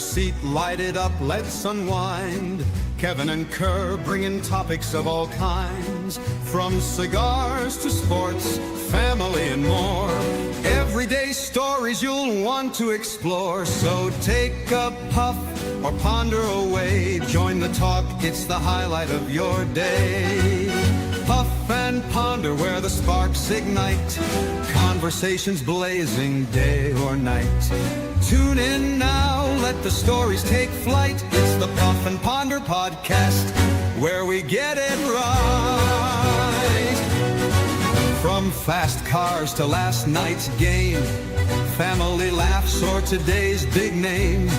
seat, light it up, let's unwind. Kevin and Kerr bringing topics of all kinds, from cigars to sports, family and more. Everyday stories you'll want to explore. So take a puff or ponder away. Join the talk, it's the highlight of your day. Puff and ponder where the sparks ignite. Conversations blazing day or night. Tune in now, let the stories take flight. It's the Puff and Ponder podcast, where we get it right. From fast cars to last night's game, family laughs or today's big name.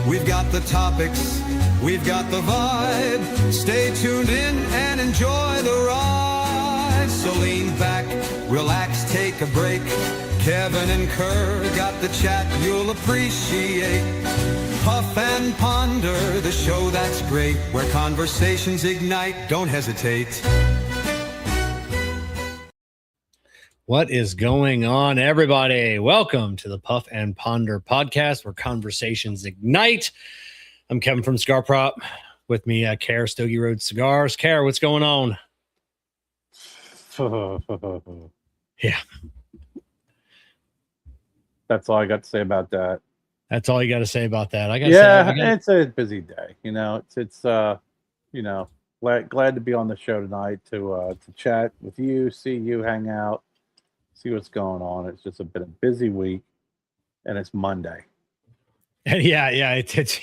We've got the topics, we've got the vibe. Stay tuned in and enjoy the ride. So lean back, relax, take a break. Kevin and Kerr got the chat you'll appreciate. Puff and Ponder, the show that's great, where conversations ignite. Don't hesitate. What is going on, everybody? Welcome to the Puff and Ponder podcast, where conversations ignite. I'm Kevin from Cigar Prop. With me, Kerr, Stogie Road Cigars. Kerr, what's going on? Yeah. That's all I got to say about that. That's all you got to say about that. It's a busy day. It's glad to be on the show tonight to chat with you, see you, hang out, see what's going on. It's just been a busy week, and it's Monday. It's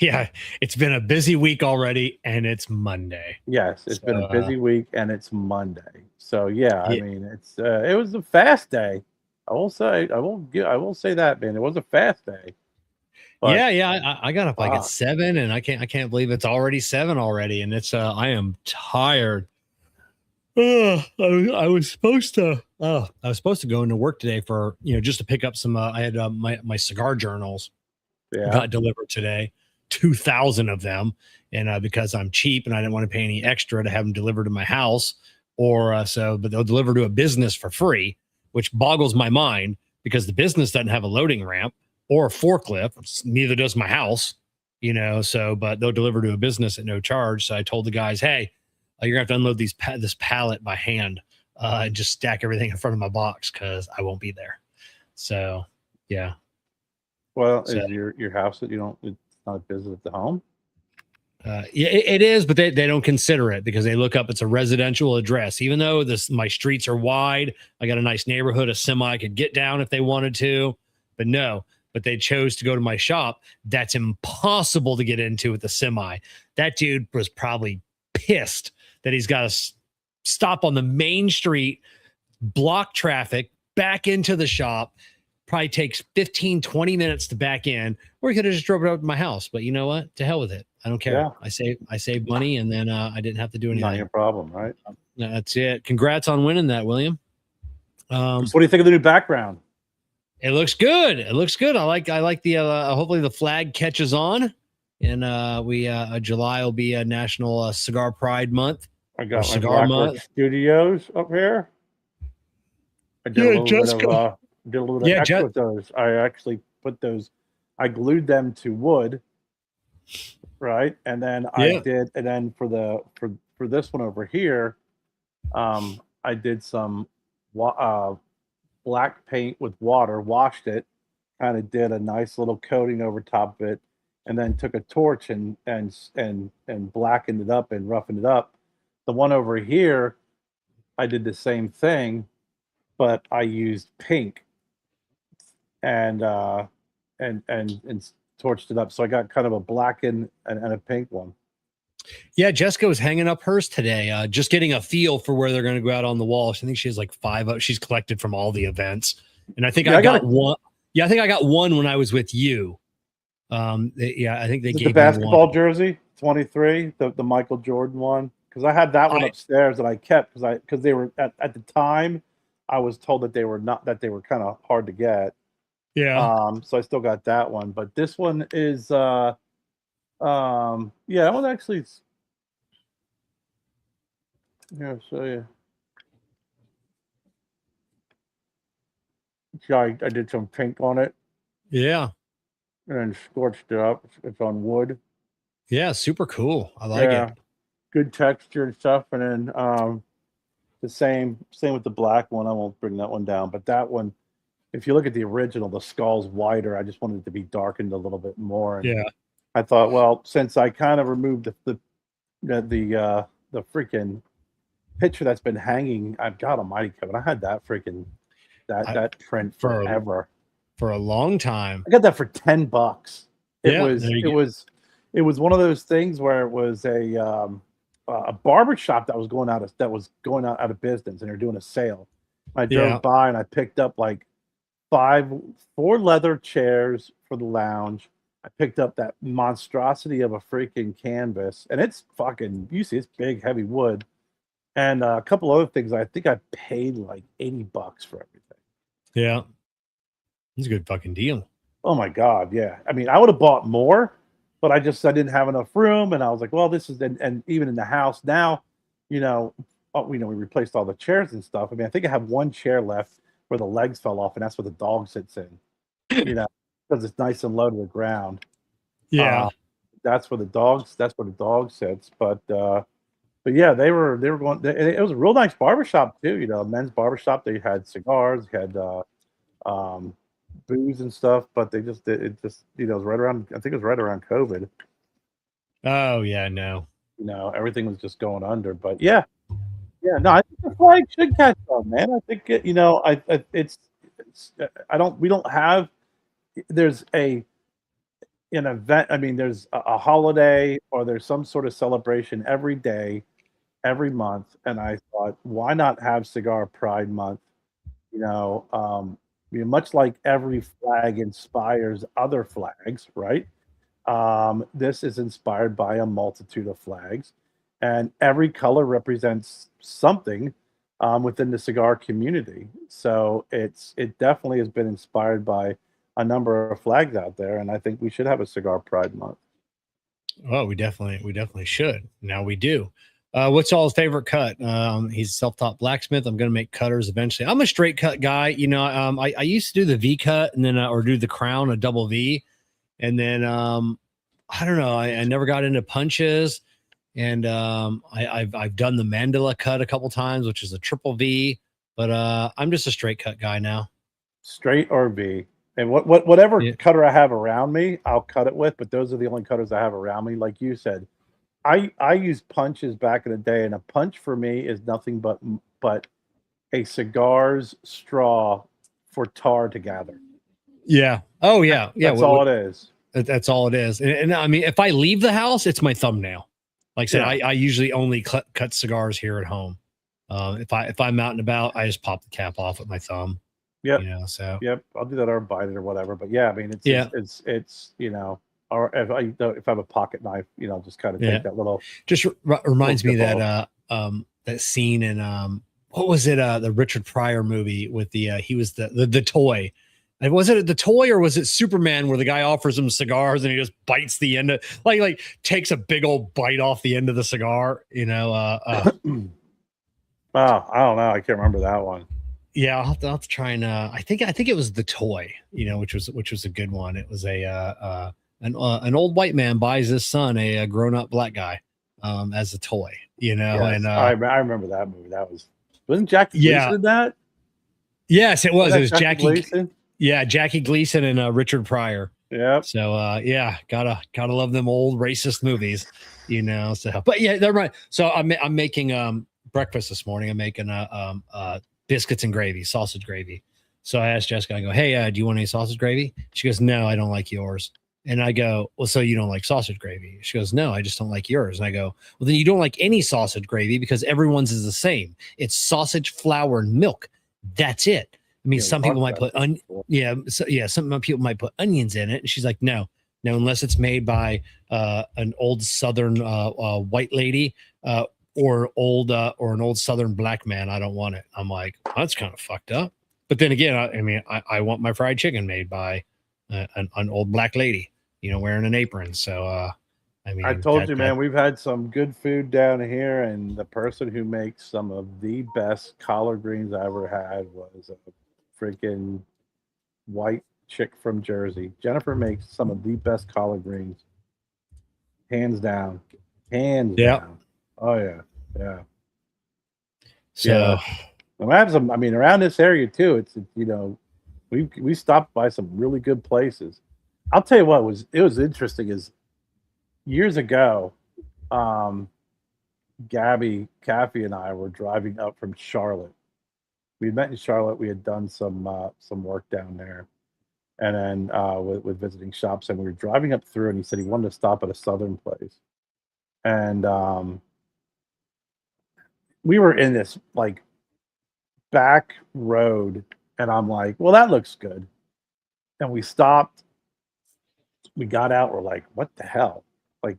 been a busy week already, and it's Monday. Yes, it's been a busy week, and it's Monday. So I mean, it was a fast day. I will say that, man. It was a fast day. But, I got up like at 7, and I can't believe it's already 7 already, and it's I am tired. I was supposed to go into work today for just to pick up some. I had my cigar journals. Yeah. Got delivered today, 2,000 of them, and because I'm cheap and I didn't want to pay any extra to have them delivered to my house, but they'll deliver to a business for free, which boggles my mind because the business doesn't have a loading ramp or a forklift. Neither does my house, but they'll deliver to a business at no charge. So I told the guys, hey, you're gonna have to unload this pallet by hand and just stack everything in front of my box because I won't be there. So yeah. Well, is your house that it's not a business at the home? It is, but they don't consider it because they look up it's a residential address. Even though my streets are wide, I got a nice neighborhood, a semi could get down if they wanted to, but they chose to go to my shop. That's impossible to get into with the semi. That dude was probably pissed that he's got to stop on the main street, block traffic, back into the shop. Probably takes 15, 20 minutes to back in, or he could have just drove it up to my house. But you know what? To hell with it. I don't care. Yeah. I saved money, and then I didn't have to do anything. Not your problem, right? That's it. Congrats on winning that, William. So what do you think of the new background? It looks good. I like the hopefully the flag catches on, and July will be a National Cigar Pride Month. I got Cigar Month Studios up here. I did a little bit extra with those. I actually put those. I glued them to wood, right? And then for this one over here, I did some black paint with water, washed it, kind of did a nice little coating over top of it, and then took a torch and blackened it up and roughened it up. The one over here, I did the same thing, but I used pink and torched it up. So I got kind of a black and a pink one. Yeah, Jessica was hanging up hers today, just getting a feel for where they're going to go out on the wall. I think she has like 5 up. She's collected from all the events. And I think I got one. Yeah, I think I got one when I was with you. I think they gave the basketball jersey, 23, the Michael Jordan one. Because I had that one upstairs that I kept because they were at the time I was told that they were kind of hard to get. Yeah. So I still got that one, but this one is that one actually is, I'll show you. I did some pink on it. Yeah. and then scorched it up. It's on wood. Yeah, super cool. I like Yeah, it. good texture and stuff. And then the same with the black one. I won't bring that one down, but that one, if you look at the original, the skull's wider. I just wanted it to be darkened a little bit more, and Yeah. I thought, well, since I kind of removed the freaking picture that's been hanging, I've got Almighty Kevin. I had that freaking I, that print for forever. for a long time. I got that for $10. It Yeah, was there you it go. was it was one of those things where it was a barber shop that was going out of business, and they're doing a sale. I Yeah. drove by and I picked up like four leather chairs for the lounge. I picked up that monstrosity of a freaking canvas, and it's fucking, you see, it's big, heavy wood, and a couple other things. I think I paid like $80 for everything. Yeah. It's a good fucking deal. Oh my god, yeah. I mean, I would have bought more, but I didn't have enough room, and I was like, well, this is, and even in the house now, you know, we replaced all the chairs and stuff. I mean, I think I have one chair left where the legs fell off, and that's where the dog sits in. Because it's nice and low to the ground. Yeah. Uh, that's where the dog sits. But yeah, they were going. It was a real nice barbershop too. Men's barbershop. They had cigars, they had um, booze and stuff. But it just it was right around. I think it was right around COVID. Oh yeah, no. Everything was just going under. But yeah, no, I think the flag should catch on, man. I think it's I don't we don't have there's an event. I mean, there's a holiday or there's some sort of celebration every day, every month, and I thought, why not have Cigar Pride Month? Much like every flag inspires other flags, right? This is inspired by a multitude of flags, and every color represents something within the cigar community. So it definitely has been inspired by a number of flags out there, and I think we should have a Cigar Pride Month. Oh, we definitely should. Now we do. What's all his favorite cut? He's a self-taught blacksmith. I'm going to make cutters eventually. I'm a straight cut guy. I used to do the V cut and then or do the crown, a double V, and then I don't know. I never got into punches, and I've done the mandala cut a couple times, which is a triple V. But I'm just a straight cut guy now. Straight or V. And whatever Yeah. cutter I have around me, I'll cut it with. But those are the only cutters I have around me. Like you said, I used punches back in the day, and a punch for me is nothing but a cigar's straw for tar to gather. Yeah. Oh yeah. Yeah. That's all it is. That's all it is. And I mean, if I leave the house, it's my thumbnail. Like I said, I usually only cut cigars here at home. If I'm out and about, I just pop the cap off with my thumb. Yep. So Yep. I'll do that or bite it or whatever. But yeah, I mean, it's or if I have a pocket knife, just kind of take that little. Just reminds me that that scene in what was it? The Richard Pryor movie with he was the toy. And was it the toy or was it Superman where the guy offers him cigars and he just bites the end of like takes a big old bite off the end of the cigar? Wow, I don't know. I can't remember that one. Yeah, I'll have to try and I think it was the toy, which was a good one. It was an old white man buys his son a grown up black guy as a toy, Yes, and I remember that movie. Wasn't Jackie Gleason in that? Yes, it was. It was Jackie Gleason. Yeah, Jackie Gleason and Richard Pryor. Yeah. So gotta love them old racist movies, So, but yeah, they're right. So I'm making breakfast this morning. I'm making biscuits and gravy, sausage gravy. So I asked Jessica, I go, hey, do you want any sausage gravy? She goes, no, I don't like yours. And I go, well, so you don't like sausage gravy? She goes, no, I just don't like yours. And I go, well, then you don't like any sausage gravy because everyone's is the same. It's sausage, flour, and milk. That's it. I mean, some people might put some people might put onions in it. And she's like, no, unless it's made by an old Southern white lady or an old Southern black man, I don't want it. I'm like, that's kind of fucked up. But then again, I want my fried chicken made by an old black lady, wearing an apron. So I told you, man, we've had some good food down here, and the person who makes some of the best collard greens I ever had was a freaking white chick from Jersey. Jennifer makes some of the best collard greens, hands down, hands Yeah. down. Oh yeah, yeah, So yeah. And I have some. I mean, around this area too. It's we stopped by some really good places. I'll tell you what was interesting is years ago, um, Gabby, Kathy, and I were driving up from Charlotte. We met in Charlotte. We had done some work down there, and then with visiting shops, and we were driving up through, and he said he wanted to stop at a southern place, and we were in this like back road, and I'm like, well, that looks good, and we stopped. We got out. We're like, what the hell? Like,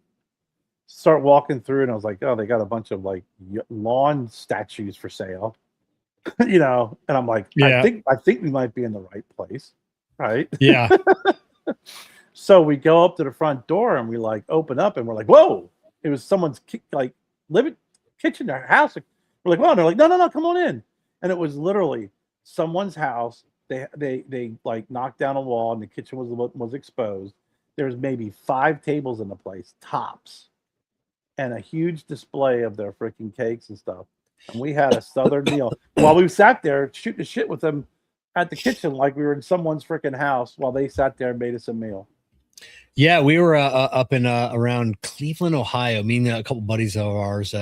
start walking through, and I was like, oh, they got a bunch of like lawn statues for sale. And I'm like, yeah, I think we might be in the right place, right? yeah, So we go up to the front door and we like open up and we're like, whoa! It was someone's like living kitchen, their house. We're like, whoa! And they're like, no, no, no, come on in. And it was literally someone's house. They like knocked down a wall and the kitchen was exposed. There was maybe 5 tables in the place, tops, and a huge display of their freaking cakes and stuff. And we had a southern meal while we sat there shooting the shit with them at the kitchen like we were in someone's freaking house while they sat there and made us a meal. yeah. We were up in around Cleveland, Ohio. Me and a couple buddies of ours,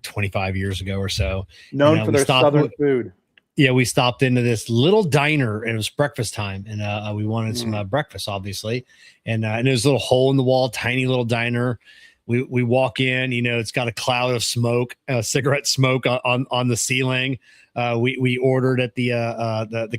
25 years ago or so. Known for their southern food. Yeah, we stopped into this little diner and it was breakfast time, and we wanted some breakfast, obviously. And it was a little hole in the wall, tiny little diner. We walk in, it's got a cloud of smoke, cigarette smoke on the ceiling. We ordered at the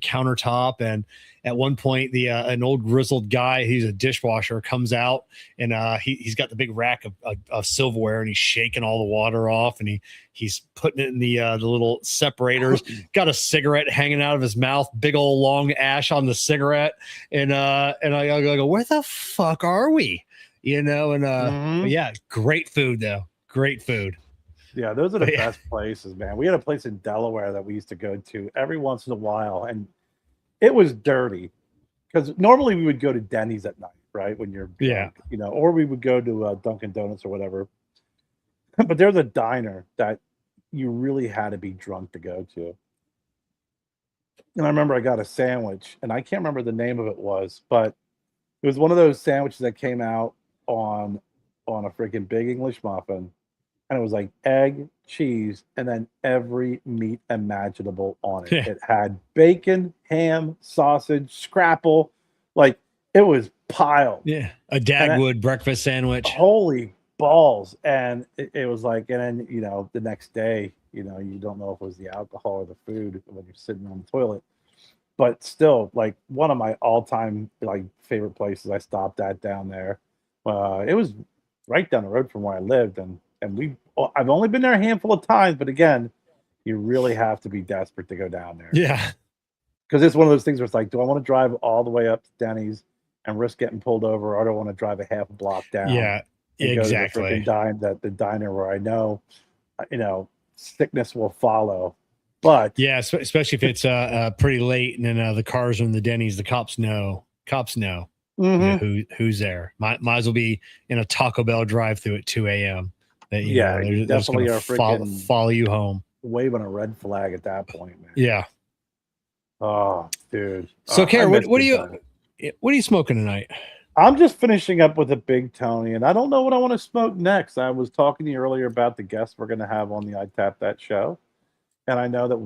countertop, and at one point an old grizzled guy, he's a dishwasher, comes out, and he's got the big rack of silverware, and he's shaking all the water off, and he's putting it in the little separators. Got a cigarette hanging out of his mouth, big old long ash on the cigarette, and I go, where the fuck are we? But yeah, great food though. Great food. Yeah, those are the best places, man. We had a place in Delaware that we used to go to every once in a while, and it was dirty because normally we would go to Denny's at night, right? When you're drunk, or we would go to Dunkin' Donuts or whatever. But there's a diner that you really had to be drunk to go to. And I remember I got a sandwich, and I can't remember the name of it but it was one of those sandwiches that came out on a freaking big English muffin, and it was like egg, cheese, and then every meat imaginable on it. It had bacon, ham, sausage, scrapple, like it was piled. Yeah, a Dagwood breakfast sandwich. Holy balls! And it was like, and then the next day, you don't know if it was the alcohol or the food when you're sitting on the toilet. But still, like one of my all-time like favorite places I stopped at down there. It was right down the road from where I lived, and I've only been there a handful of times, but again, you really have to be desperate to go down there. Yeah, because it's one of those things where it's like, do I want to drive all the way up to Denny's and risk getting pulled over, or do I want to drive a half block down? Yeah, exactly. Go to the diner where I know, sickness will follow. But yeah, especially if it's pretty late and then the cars are in the Denny's, the cops know. Who's there. Might as well be in a Taco Bell drive-through at 2 a.m. They're definitely are follow you home, waving a red flag at that point, man. Yeah. Oh, dude. So, Kerr, what are you smoking tonight? I'm just finishing up with a Big Tony, and I don't know what I want to smoke next. I was talking to you earlier about the guests we're going to have on the I Tap That show, and I know that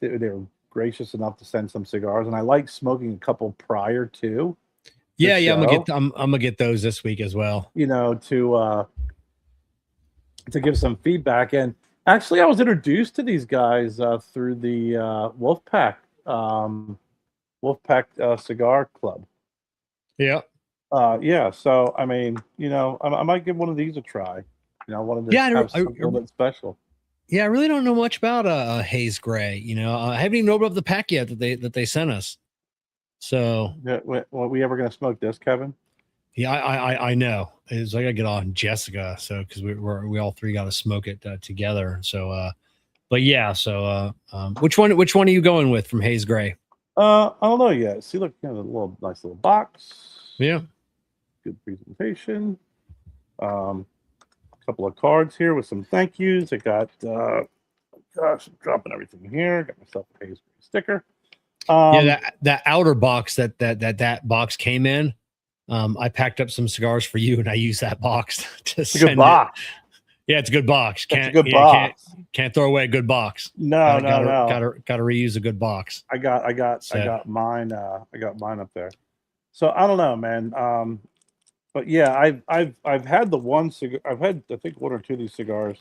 they were gracious enough to send some cigars, and I like smoking a couple prior to. Yeah, I'm gonna get those this week as well. To give some feedback. And actually, I was introduced to these guys through the Wolfpack Cigar Club. Yeah. Yeah. So I mean, I might give one of these a try. I wanted to have something a little bit special. Yeah, I really don't know much about Haze Gray. I haven't even opened up the pack yet that they sent us. So, we ever gonna smoke this, Kevin? Yeah, I know. It's like I get on Jessica, so because we all three got to smoke it together. So, but yeah. So, which one are you going with from Haze Gray? I don't know yet. See, look, a nice little box. Yeah. Good presentation. A couple of cards here with some thank yous. I got, gosh, I'm dropping everything here. Got myself a Haze sticker. Yeah, that outer box that box came in. I packed up some cigars for you, and I used that box to it's a good box. Yeah, it's a good box. It's a good box. Can't throw away a good box. No. Gotta reuse a good box. I got mine. I got mine up there. So I don't know, man. But yeah, I've had the one cigar. I've had, I think, one or two of these cigars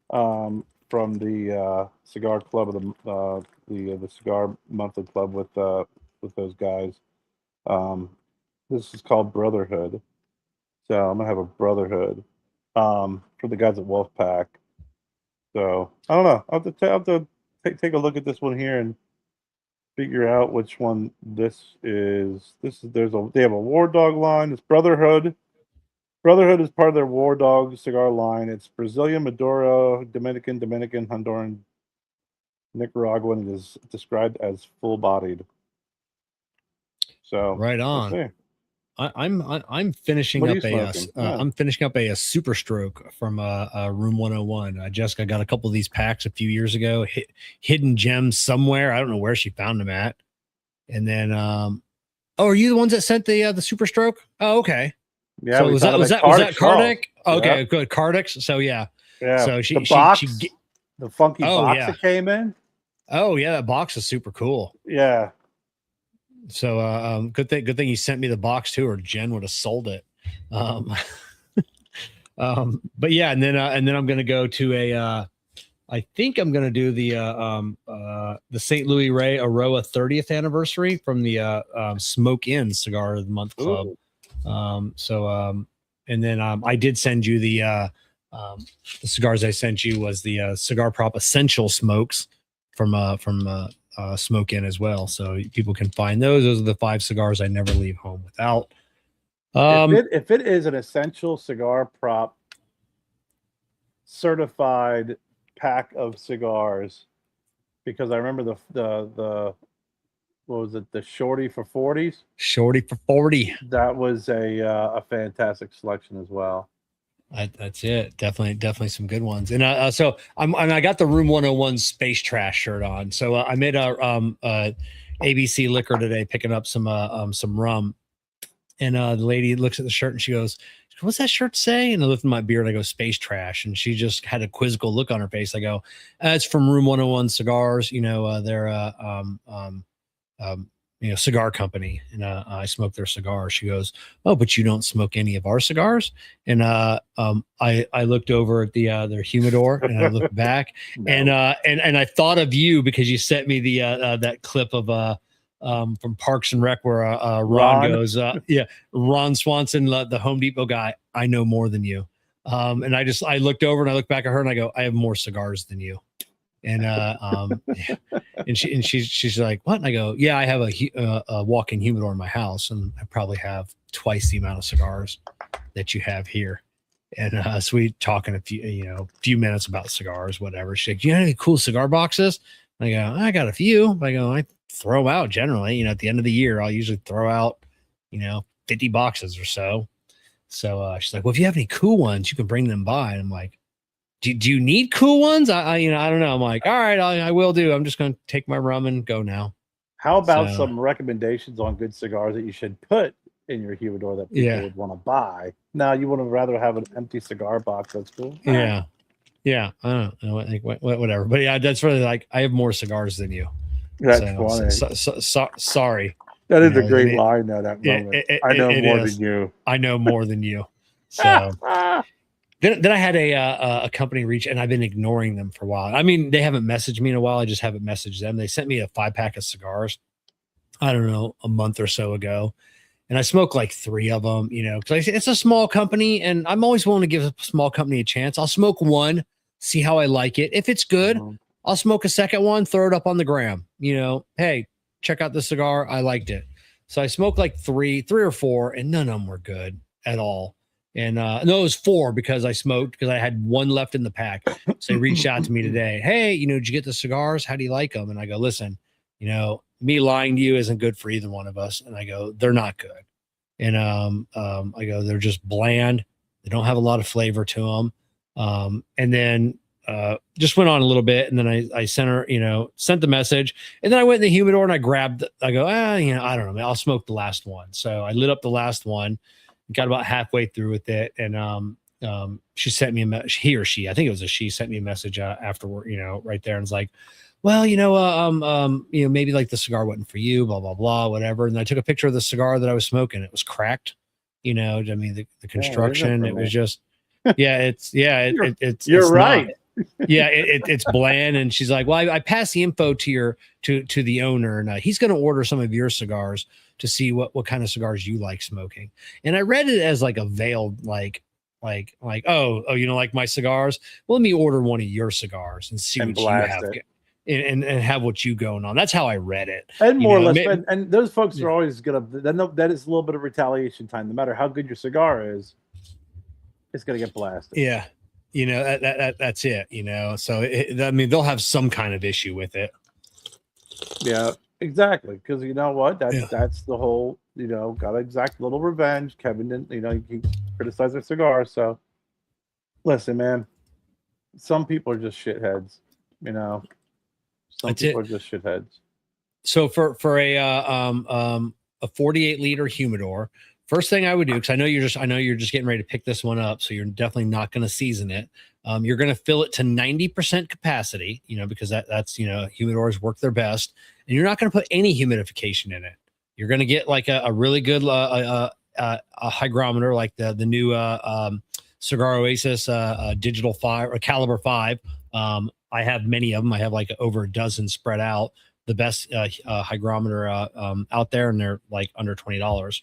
from the cigar club of the cigar monthly club with those guys. This is called Brotherhood. So I'm gonna have a Brotherhood for the guys at Wolfpack. So I don't know. I'll have to take a look at this one here and figure out which one this is. They have a War Dog line. It's Brotherhood. Brotherhood is part of their War Dog cigar line. It's Brazilian, Maduro, Dominican, Honduran, Nicaraguan. It is described as full-bodied. So right on. I'm finishing up I'm finishing up a Super Stroke from Room 101. Jessica got a couple of these packs a few years ago, hidden gems somewhere. I don't know where she found them at. And then are you the ones that sent the Super Stroke? Oh, okay. Yeah. So was that Kardec? Okay, yeah. Good. Kardec. So yeah. So the funky box that came in. Oh yeah, that box is super cool. Yeah. So good thing you sent me the box too, or Jen would have sold it. But yeah, and then I'm gonna go to I think I'm gonna do the St. Louis Ray Aroa 30th anniversary from the Smoke In Cigar of the Month Club. And then I did send you the cigars I sent you was the Cigar Prop Essential Smokes from Smoke In as well, so people can find those. Those are the 5 cigars I never leave home without. If it is an essential cigar prop certified pack of cigars, because I remember the what was it, the Shorty for 40s? Shorty for 40. That was a fantastic selection as well. That's it. Definitely some good ones. And so I got the Room 101 Space Trash shirt on. So I made a ABC Liquor today, picking up some rum. And the lady looks at the shirt and she goes, "What's that shirt say?" And I lift my beard and I go, "Space Trash." And she just had a quizzical look on her face. I go, "It's from Room 101 Cigars. You know, they're cigar company, and I smoke their cigars." She goes, "Oh, but you don't smoke any of our cigars?" And I looked over at their humidor and I looked back and I thought of you because you sent me the that clip of from Parks and Rec where Ron goes, Ron Swanson, the Home Depot guy, "I know more than you." And I looked over and I looked back at her and I go, "I have more cigars than you." And and she's like, "What?" And I go, "Yeah, I have a walk-in humidor in my house, and I probably have twice the amount of cigars that you have here." And so we talking a few minutes about cigars, whatever. She's like, "Do you have any cool cigar boxes?" And I go, "I got a few." I go, "I throw out generally, at the end of the year, I'll usually throw out, 50 boxes or so." So she's like, "Well, if you have any cool ones, you can bring them by." And I'm like, Do you need cool ones? I don't know. I'm like, all right, I will do. I'm just going to take my rum and go now. How about some recommendations on good cigars that you should put in your humidor that people would want to buy? Now, you would rather have an empty cigar box. That's cool. Yeah. I don't know. Whatever. But yeah, that's really like, I have more cigars than you. That's funny. Sorry. That is a great line, though, that moment. I know more than you. I know more than you. So... Then I had a company reach, and I've been ignoring them for a while. I mean, they haven't messaged me in a while. I just haven't messaged them. They sent me a 5-pack of cigars, I don't know, a month or so ago. And I smoked like 3 of them, because it's a small company, and I'm always willing to give a small company a chance. I'll smoke one, see how I like it. If it's good, I'll smoke a second one, throw it up on the gram. Hey, check out the cigar. I liked it. So I smoked like 3 or 4, and none of them were good at all. And no, it was 4 because I smoked because I had 1 left in the pack. So he reached out to me today. "Hey, did you get the cigars? How do you like them?" And I go, "Listen, me lying to you isn't good for either one of us. And I go, they're not good. And I go, they're just bland. They don't have a lot of flavor to them. And then just went on a little bit, and then I sent her, sent the message, and then I went in the humidor and I grabbed. I go, I don't know, I'll smoke the last one. So I lit up the last one, got about halfway through with it, and she sent me a message. He or she, I think it was a she, sent me a message afterward, right there, and it's like, well, maybe like the cigar wasn't for you, blah blah blah, whatever. And I took a picture of the cigar that I was smoking. It was cracked. I mean, the construction, it was just, it's you're right. Not, it's bland. And she's like, well, I passed the info to the owner, and he's going to order some of your cigars to see what kind of cigars you like smoking. And I read it as like a veiled, like, oh, like my cigars. Well, let me order one of your cigars and see what you have. And have what you going on. That's how I read it. And more or less, and those folks are always gonna. That is a little bit of retaliation time. No matter how good your cigar is, it's gonna get blasted. Yeah, that's it. So I mean, they'll have some kind of issue with it. Yeah, exactly. Because you know what? That's the whole. Got to exact a little revenge. Kevin didn't. He criticized their cigars. So listen, man. Some people are just shitheads. Some people are just shitheads. So for a 48 liter humidor, first thing I would do, because I know you're just getting ready to pick this one up, so you're definitely not going to season it. You're going to fill it to 90% capacity, because that's humidors work their best, and you're not going to put any humidification in it. You're going to get like a really good a hygrometer, like the new Cigar Oasis Digital 5 or Caliber 5. I have many of them. I have like over a dozen spread out, the best hygrometer out there, and they're like under $20.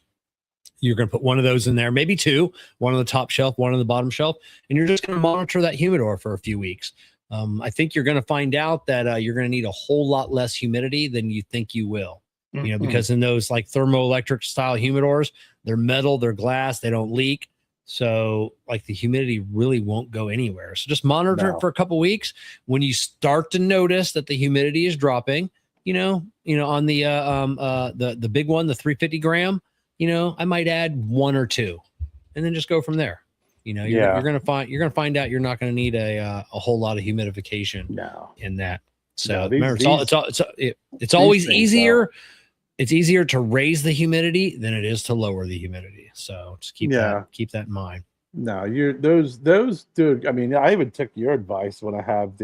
You're going to put one of those in there, maybe two, one on the top shelf, one on the bottom shelf, and you're just going to monitor that humidor for a few weeks. I think you're going to find out that you're going to need a whole lot less humidity than you think you will, because in those like thermoelectric style humidors, they're metal, they're glass, they don't leak. So like the humidity really won't go anywhere. So just monitor it for a couple of weeks. When you start to notice that the humidity is dropping, on the big one, the 350 gram, I might add one or two, and then just go from there. You're going to find out you're not going to need a whole lot of humidification in that. So remember, it's always easier. It's easier to raise the humidity than it is to lower the humidity. So just keep that in mind. No, those dude. I mean, I even took your advice when I have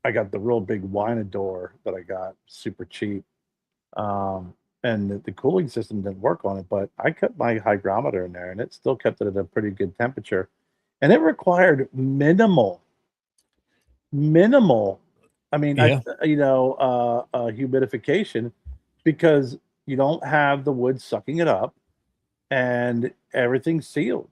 I got the real big Winador that I got super cheap. And the cooling system didn't work on it, but I kept my hygrometer in there and it still kept it at a pretty good temperature. And it required minimal. I mean, humidification, because you don't have the wood sucking it up and everything's sealed.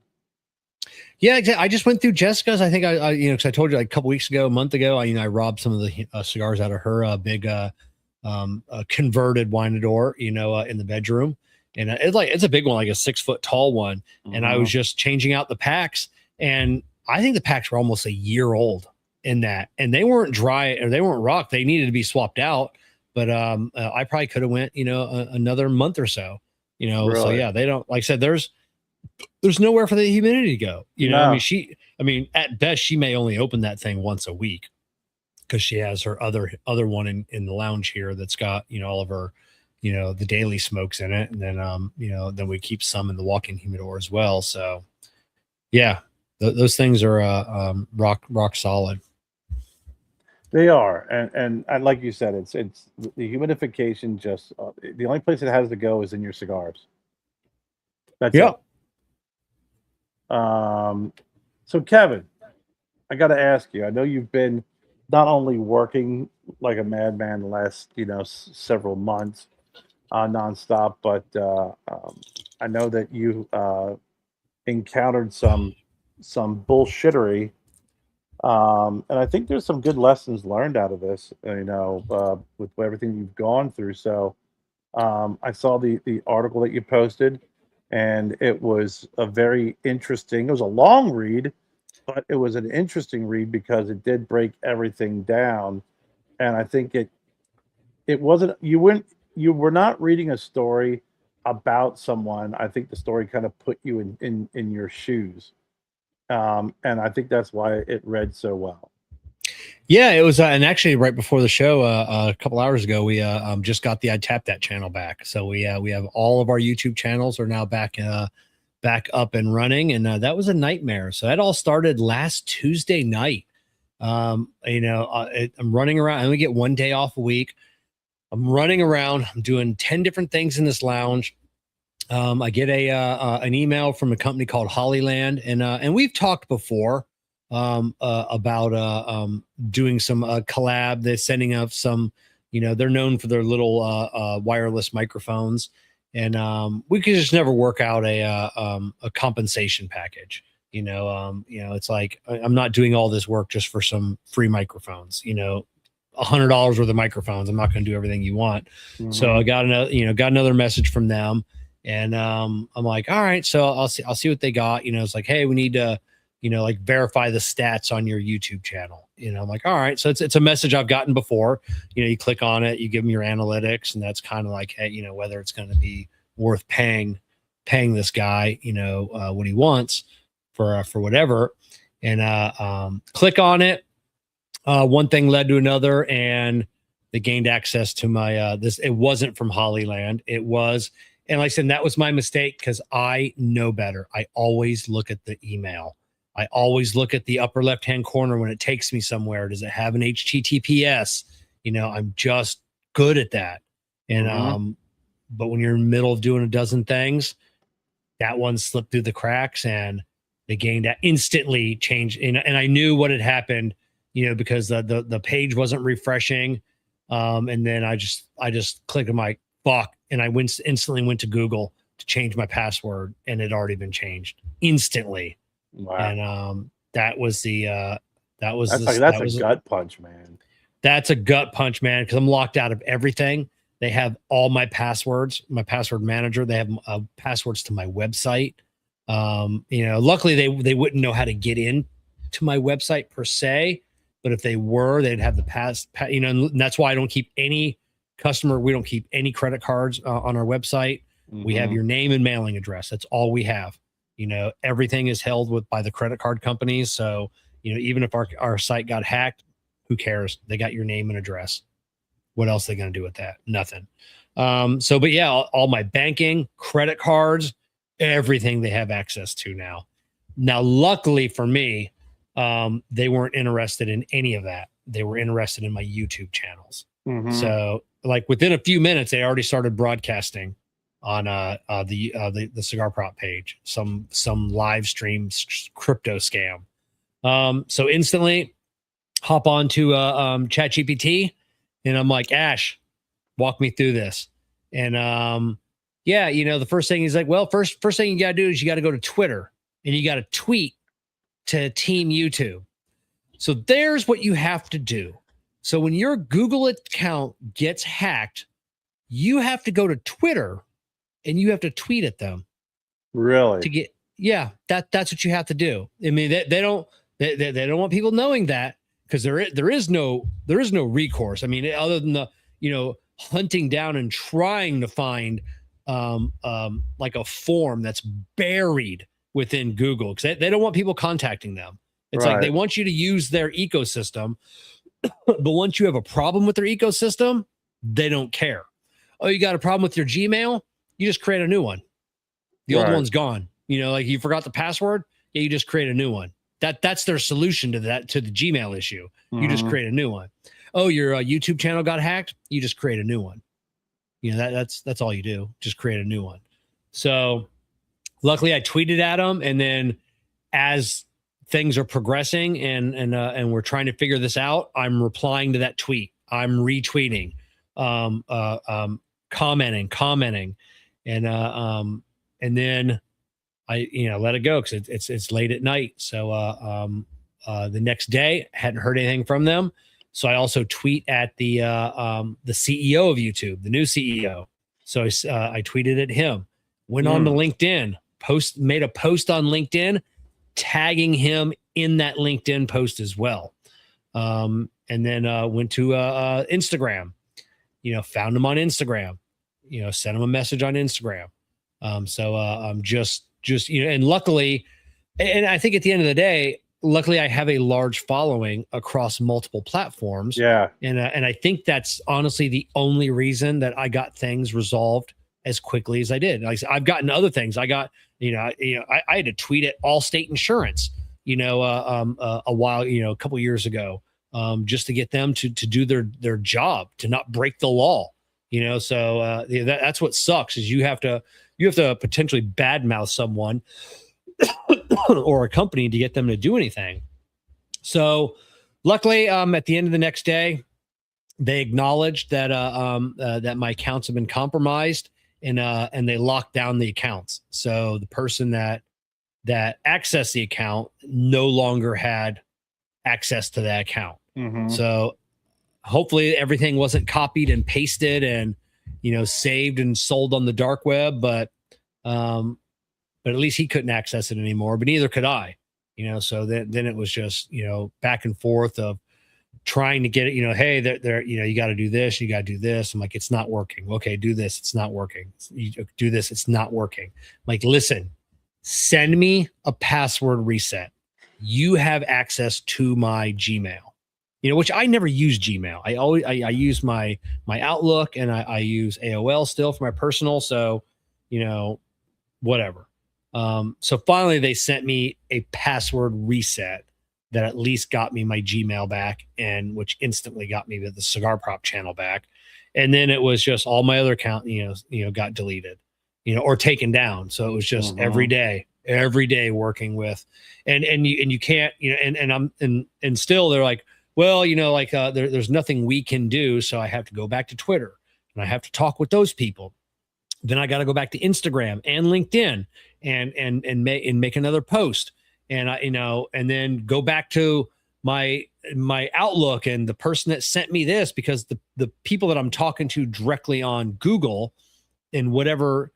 Yeah, exactly. I just went through Jessica's. I think because I told you like a couple weeks ago, a month ago, I robbed some of the cigars out of her big converted Winador, in the bedroom. And it's a big one, like a 6 foot tall one. And I was just changing out the packs, and I think the packs were almost a year old in that, and they weren't dry or they weren't rock. They needed to be swapped out. But I probably could have went, another month or so, Really? So yeah, they don't, like I said, there's nowhere for the humidity to go. I mean, at best, she may only open that thing once a week because she has her other one in the lounge here that's got, all of her, the daily smokes in it. And then, then we keep some in the walk-in humidor as well. So yeah, those things are rock solid. They are, and like you said, it's the humidification. Just the only place it has to go is in your cigars. That's it. So Kevin, I got to ask you. I know you've been not only working like a madman the last several months, nonstop, but I know that you encountered some bullshittery. And I think there's some good lessons learned out of this, with everything you've gone through. So I saw the article that you posted, and it was a very interesting, it was a long read, but it was an interesting read because it did break everything down. And I think it it wasn't, you were not reading a story about someone. I think the story kind of put you in your shoes. And I think that's why it read so well. Yeah, it was, and actually, right before the show, a couple hours ago, we just got the I Tap That channel back. So we have all of our YouTube channels are now back up and running, and that was a nightmare. So that all started last Tuesday night. I'm running around. I only get 1 day off a week. I'm running around. I'm doing 10 different things in this lounge. I get an email from a company called Hollyland, and we've talked before about doing some collab. They're sending up some, they're known for their little wireless microphones, and we could just never work out a compensation package. It's like I'm not doing all this work just for some free microphones. $100 worth of microphones. I'm not going to do everything you want. Mm-hmm. So I got another message from them, and I'm like, all right, so I'll see what they got. It's like, hey, we need to, verify the stats on your YouTube channel. I'm like, all right. So it's a message I've gotten before. You click on it, you give them your analytics, and that's kind of like, hey, whether it's going to be worth paying this guy, what he wants for whatever. And click on it. One thing led to another, and they gained access to my it wasn't from Hollyland. It was, and like I said, that was my mistake, because I know better. I always look at the email. I always look at the upper left-hand corner when it takes me somewhere. Does it have an HTTPS? I'm just good at that. And but when you're in the middle of doing a dozen things, that one slipped through the cracks, and they gained that instantly changed. And I knew what had happened, because the page wasn't refreshing. And then I just clicked on my fuck, and I instantly went to Google to change my password, and it had already been changed instantly. Wow. And that was a gut punch, man. That's a gut punch, man, because I'm locked out of everything. They have all my passwords, my password manager. They have passwords to my website. Luckily they wouldn't know how to get in to my website per se, but if they were, they'd have the and that's why I don't keep any we don't keep any credit cards on our website. Mm-hmm. We have your name and mailing address. That's all we have. Everything is held by the credit card companies. So, even if our site got hacked, who cares? They got your name and address. What else are they going to do with that? Nothing. But yeah, all my banking, credit cards, everything they have access to now. Now, luckily for me, they weren't interested in any of that. They were interested in my YouTube channels. Mm-hmm. So like within a few minutes, they already started broadcasting on the Cigar Prop page, some live stream crypto scam. So instantly hop on to ChatGPT, and I'm like, Ash, walk me through this. And the first thing he's like, well, first thing you got to do is you got to go to Twitter, and you got to tweet to Team YouTube. So there's what you have to do. So when your Google account gets hacked, you have to go to Twitter and you have to tweet at them. Really? To get, that's what you have to do. I mean, they don't want people knowing that, because there is no recourse. I mean, other than the, hunting down and trying to find like a form that's buried within Google, because they don't want people contacting them. It's right. Like they want you to use their ecosystem, but once you have a problem with their ecosystem, they don't care. Oh, you got a problem with your Gmail? You just create a new one. The old one's gone. Like you forgot the password. Yeah, you just create a new one. That's their solution to the Gmail issue. You just create a new one. Oh, your YouTube channel got hacked. You just create a new one. That's all you do. Just create a new one. So luckily I tweeted at them, and then as things are progressing and we're trying to figure this out, I'm replying to that tweet. I'm retweeting, commenting, and then I let it go, because it's late at night. So the next day, hadn't heard anything from them. So I also tweet at the CEO of YouTube, the new CEO. So I tweeted at him, went on to LinkedIn, made a post on LinkedIn, tagging him in that LinkedIn post as well. And then went to Instagram, found him on Instagram, sent him a message on Instagram. So I'm just, and luckily, and I think at the end of the day, luckily I have a large following across multiple platforms. Yeah. And I think that's honestly the only reason that I got things resolved as quickly as I did. Like I've gotten other things. I got, I had to tweet at Allstate Insurance, a while, a couple years ago, just to get them to do their job, to not break the law, so that's what sucks is you have to potentially badmouth someone or a company to get them to do anything. So luckily, at the end of the next day, they acknowledged that that my accounts have been compromised, and they locked down the accounts. So the person that accessed the account no longer had access to that account. Mm-hmm. So hopefully everything wasn't copied and pasted and saved and sold on the dark web, but at least he couldn't access it anymore, but neither could I, so then it was just, back and forth of trying to get it, hey, they're you got to do this, you got to do this. I'm like, it's not working. Okay, do this. It's not working. You do this. It's not working. I'm like, listen, send me a password reset. You have access to my Gmail, which I never use Gmail. I use my Outlook, and I use AOL still for my personal. So, whatever. So finally they sent me a password reset that at least got me my Gmail back, and which instantly got me the Cigar Prop channel back. And then it was just all my other account, got deleted, or taken down. So it was just every day working with, and you can't, and still they're like, well, there's nothing we can do. So I have to go back to Twitter and I have to talk with those people. Then I got to go back to Instagram and LinkedIn and make another post. And and then go back to my Outlook and the person that sent me this, because the people that I'm talking to directly on Google in whatever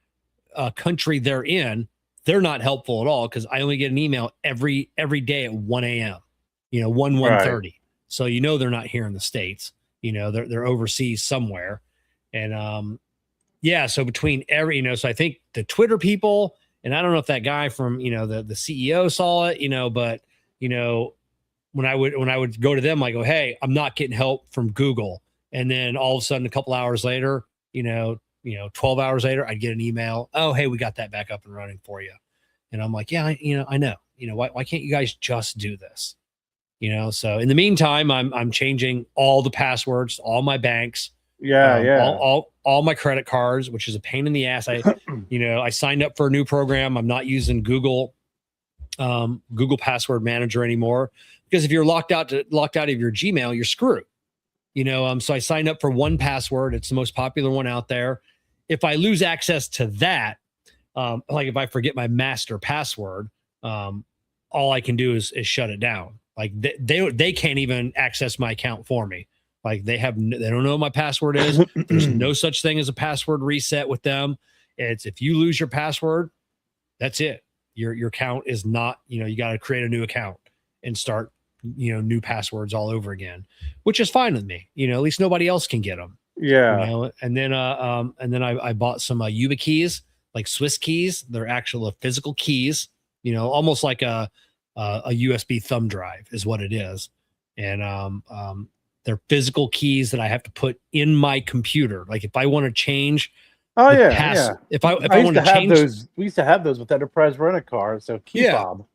country they're in, they're not helpful at all, because I only get an email every day at 1 a.m., 1:30. Right. So, they're not here in the States, they're overseas somewhere. And, so between so I think the Twitter people, and I don't know if that guy from, the CEO saw it, but, when I would go to them, I go, hey, I'm not getting help from Google. And then all of a sudden, a couple hours later, 12 hours later, I'd get an email. Oh, hey, we got that back up and running for you. And I'm like, yeah, I know, why can't you guys just do this? So in the meantime, I'm changing all the passwords, all my banks, all my credit cards, which is a pain in the ass. I signed up for a new program. I'm not using Google Password Manager anymore, because if you're locked out of your Gmail, you're screwed. So I signed up for 1Password. It's the most popular one out there. If I lose access to that, like if I forget my master password, all I can do is shut it down. Like they can't even access my account for me. Like they don't know what my password is. There's no such thing as a password reset with them. It's if you lose your password, that's it. Your account is not, you got to create a new account and start, new passwords all over again, which is fine with me. At least nobody else can get them. Yeah. And then I bought some Yuba keys, like Swiss keys. They're actual physical keys, almost like a USB thumb drive is what it is. And they're physical keys that I have to put in my computer. Like if I want to change. Oh yeah. If I want to change those, we used to have those with Enterprise Rent-A-Car. So key fob.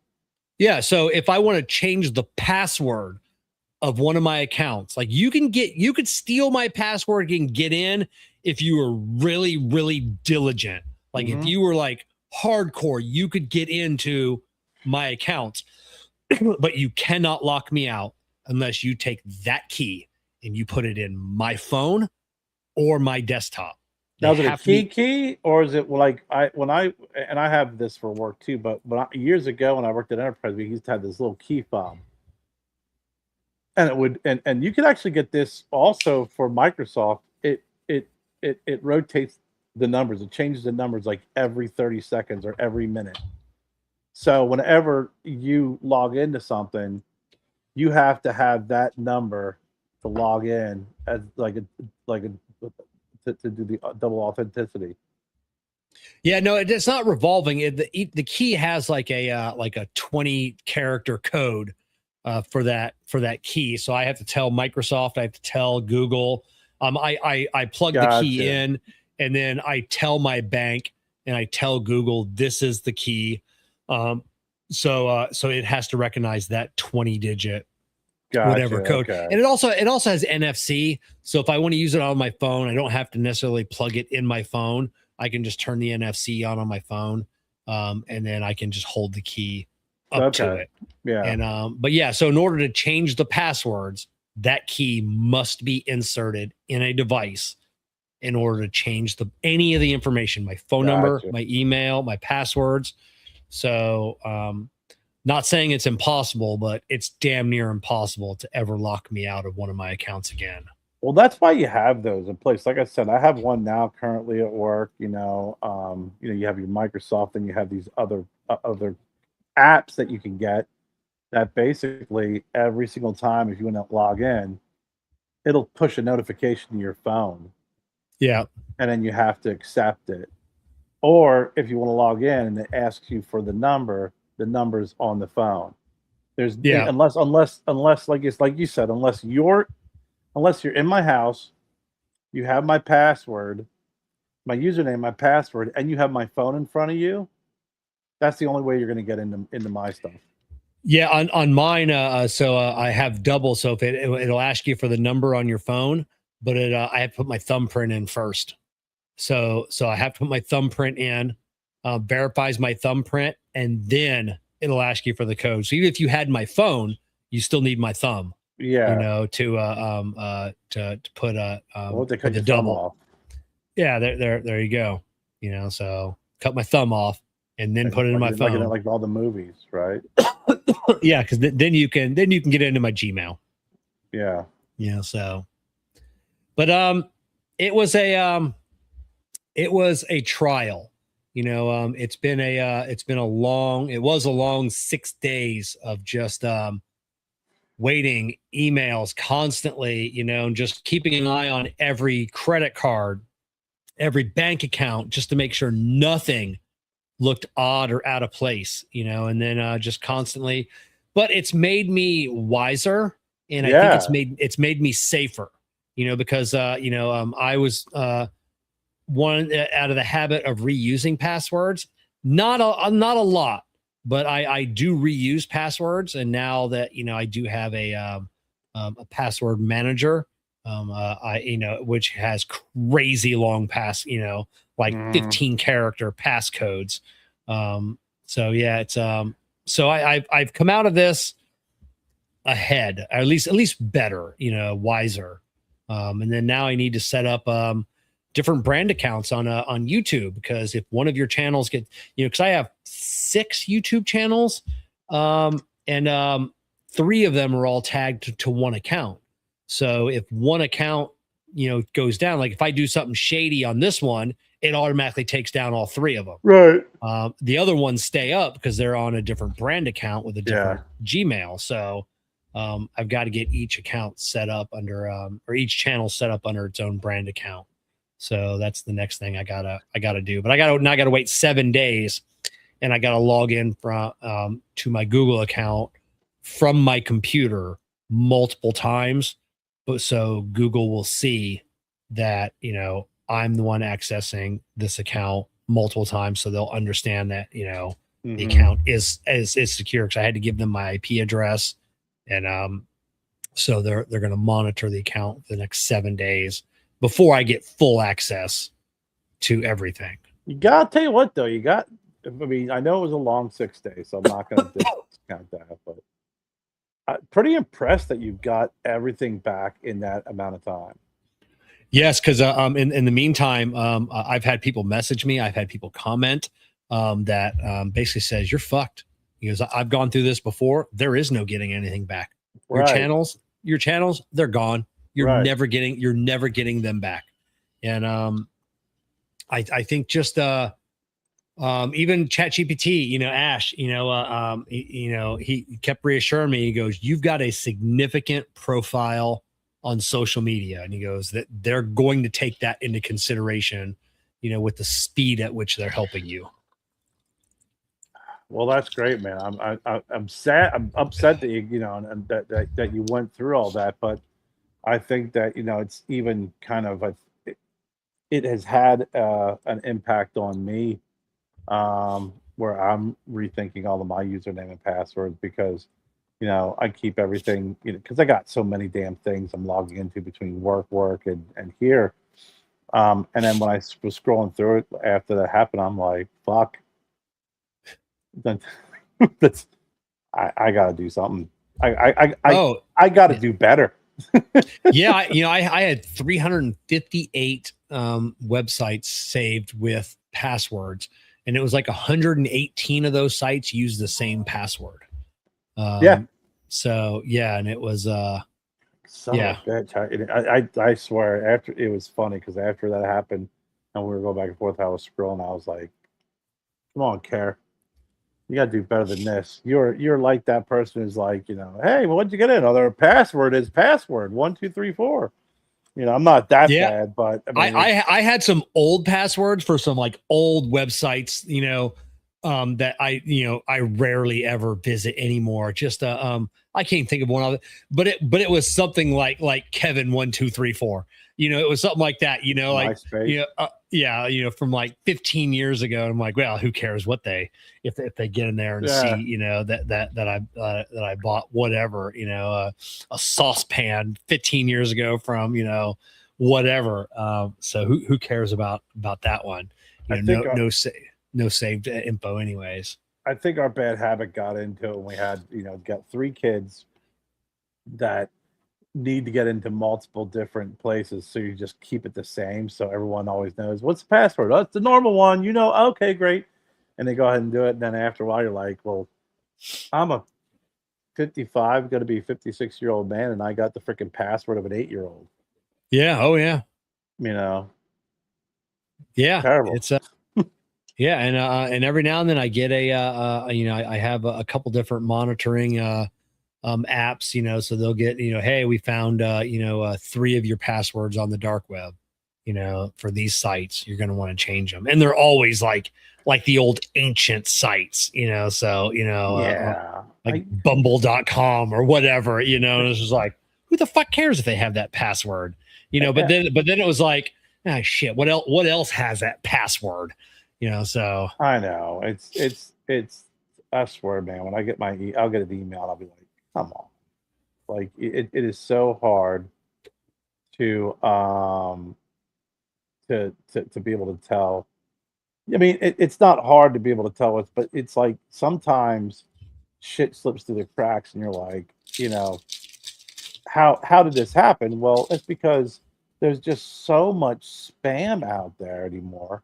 Yeah. So if I want to change the password of one of my accounts, like you could steal my password and get in if you were really, really diligent. Like if you were like hardcore, you could get into my accounts, but you cannot lock me out unless you take that key and you put it in my phone or my desktop. Now, is it a key, or is it like I have this for work too? But years ago when I worked at Enterprise, we used to have this little key fob, and it would and you could actually get this also for Microsoft. It rotates the numbers. It changes the numbers like every 30 seconds or every minute. So whenever you log into something, you have to have that number to log in as like a to do the double authenticity. Yeah, no, it's not revolving. The key has like a 20 character code for that key. So I have to tell Microsoft, I have to tell Google. I plug the key in, and then I tell my bank and I tell Google this is the key. So it has to recognize that 20 digit whatever code. Okay. And it also has NFC. So if I want to use it on my phone, I don't have to necessarily plug it in my phone. I can just turn the NFC on my phone, and then I can just hold the key up to it. Yeah. And but yeah, so in order to change the passwords, that key must be inserted in a device in order to change any of the information, my phone number, my email, my passwords. So not saying it's impossible, but it's damn near impossible to ever lock me out of one of my accounts again. Well, that's why you have those in place. Like I said, I have one now currently at work. You have your Microsoft, and you have these other apps that you can get that basically every single time if you want to log in, it'll push a notification to your phone. Yeah. And then you have to accept it. Or if you want to log in and it asks you for the number's on the phone. There's unless like you said, unless you're in my house, you have my password, my username, my password, and you have my phone in front of you, that's the only way you're going to get into my stuff. Yeah, on mine, I have double. So if it'll ask you for the number on your phone, but I have to put my thumbprint in first. So I have to put my thumbprint in, verifies my thumbprint, and then it'll ask you for the code. So even if you had my phone, you still need my thumb. Yeah, to put the double off. Yeah, there you go. So cut my thumb off and then put it in my phone, like all the movies, right? Yeah, because then you can get into my Gmail. Yeah. So, but it was a trial. It was a long 6 days of just waiting, emails constantly, and just keeping an eye on every credit card, every bank account, just to make sure nothing looked odd or out of place, and then just constantly. But it's made me wiser, and I think it's made me safer, because I was one out of the habit of reusing passwords, not a lot, but I do reuse passwords. And now that, I do have a password manager, which has crazy long like 15 character passcodes. So yeah, it's, so I've come out of this ahead, or at least better, wiser. And then now I need to set up, different brand accounts on YouTube, because if one of your channels get, because I have 6 YouTube channels, and 3 of them are all tagged to one account. So if one account, goes down, like if I do something shady on this one, it automatically takes down all 3 of them. Right. The other ones stay up because they're on a different brand account with a different Gmail. So I've got to get each account set up under, or each channel set up under its own brand account. So that's the next thing I gotta do. But I gotta wait 7 days, and I gotta log in from to my Google account from my computer multiple times. But so Google will see that I'm the one accessing this account multiple times, so they'll understand that the account is secure, because I had to give them my IP address, and so they're going to monitor the account for the next 7 days before I get full access to everything. You gotta tell you what, though, I know it was a long 6 days, so I'm not going to discount that, but I'm pretty impressed that you got everything back in that amount of time. Yes, because in the meantime, I've had people message me, I've had people comment that basically says you're fucked. Because I've gone through this before. There is no getting anything back. Your channels, they're gone. You're never getting them back. And I think just even ChatGPT, Ash, he kept reassuring me. He goes, "You've got a significant profile on social media. And he goes that they're going to take that into consideration, with the speed at which they're helping you. Well, that's great, man. I'm sad. I'm upset that and that you went through all that. But I think that it's even kind of it has had an impact on me, where I'm rethinking all of my username and passwords because I keep everything because I got so many damn things I'm logging into between work, and here. And then when I was scrolling through it after that happened, I'm like, fuck. Then that's I gotta do something. I gotta do better. Yeah, I had 358 websites saved with passwords, and it was like 118 of those sites used the same password. Yeah. So yeah, and it was Son of a bitch. I swear after it was funny because after that happened and we were going back and forth, I was scrolling. I was like, "Come on, Kerr, you gotta do better than this. You're like that person who's like, hey, well, what'd you get in? Oh, their password is password 1 2 3 4. I'm not that bad, but I mean, I had some old passwords for some like old websites, that I rarely ever visit anymore. Just I can't think of one of it, but it was something like Kevin 1 2 3 4. It was something like that. Like MySpace. From like 15 years ago. I'm like, well, who cares what if they get in there and see, that I bought whatever, a saucepan 15 years ago from whatever. So who cares about that one? No saved info anyways. I think our bad habit got into it when we had, got 3 kids that need to get into multiple different places. So you just keep it the same. So everyone always knows what's the password. Oh, it's the normal one, okay, great. And they go ahead and do it. And then after a while, you're like, well, I'm a 55, going to be 56-year-old man. And I got the freaking password of an 8-year-old. Yeah. Oh yeah. Yeah. Terrible. It's yeah, and every now and then I get I have a couple different monitoring apps, so they'll get, hey, we found 3 of your passwords on the dark web, for these sites. You're going to want to change them, and they're always like the old ancient sites, so like bumble.com or whatever, and it's just like, who the fuck cares if they have that password, but then it was like, ah, shit, what else has that password? So I know it's I swear, man, when I get I'll get an email, I'll be like, come on. Like it is so hard to be able to tell. I mean, it's not hard to be able to tell it, but it's like sometimes shit slips through the cracks and you're like, how did this happen? Well, it's because there's just so much spam out there anymore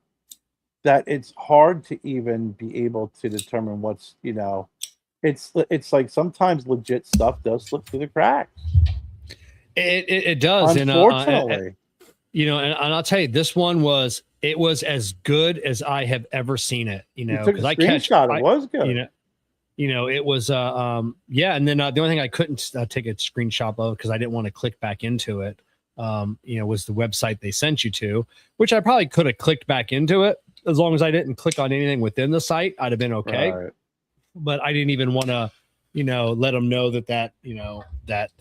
that it's hard to even be able to determine what's, it's like sometimes legit stuff does slip through the cracks. It does. Unfortunately. And I'll tell you, this one was as good as I have ever seen it, because it was good. It was, and then the only thing I couldn't take a screenshot of because I didn't want to click back into it, was the website they sent you to, which I probably could have clicked back into it. As long as I didn't click on anything within the site, I'd have been okay. Right. But I didn't even want to, let them know that that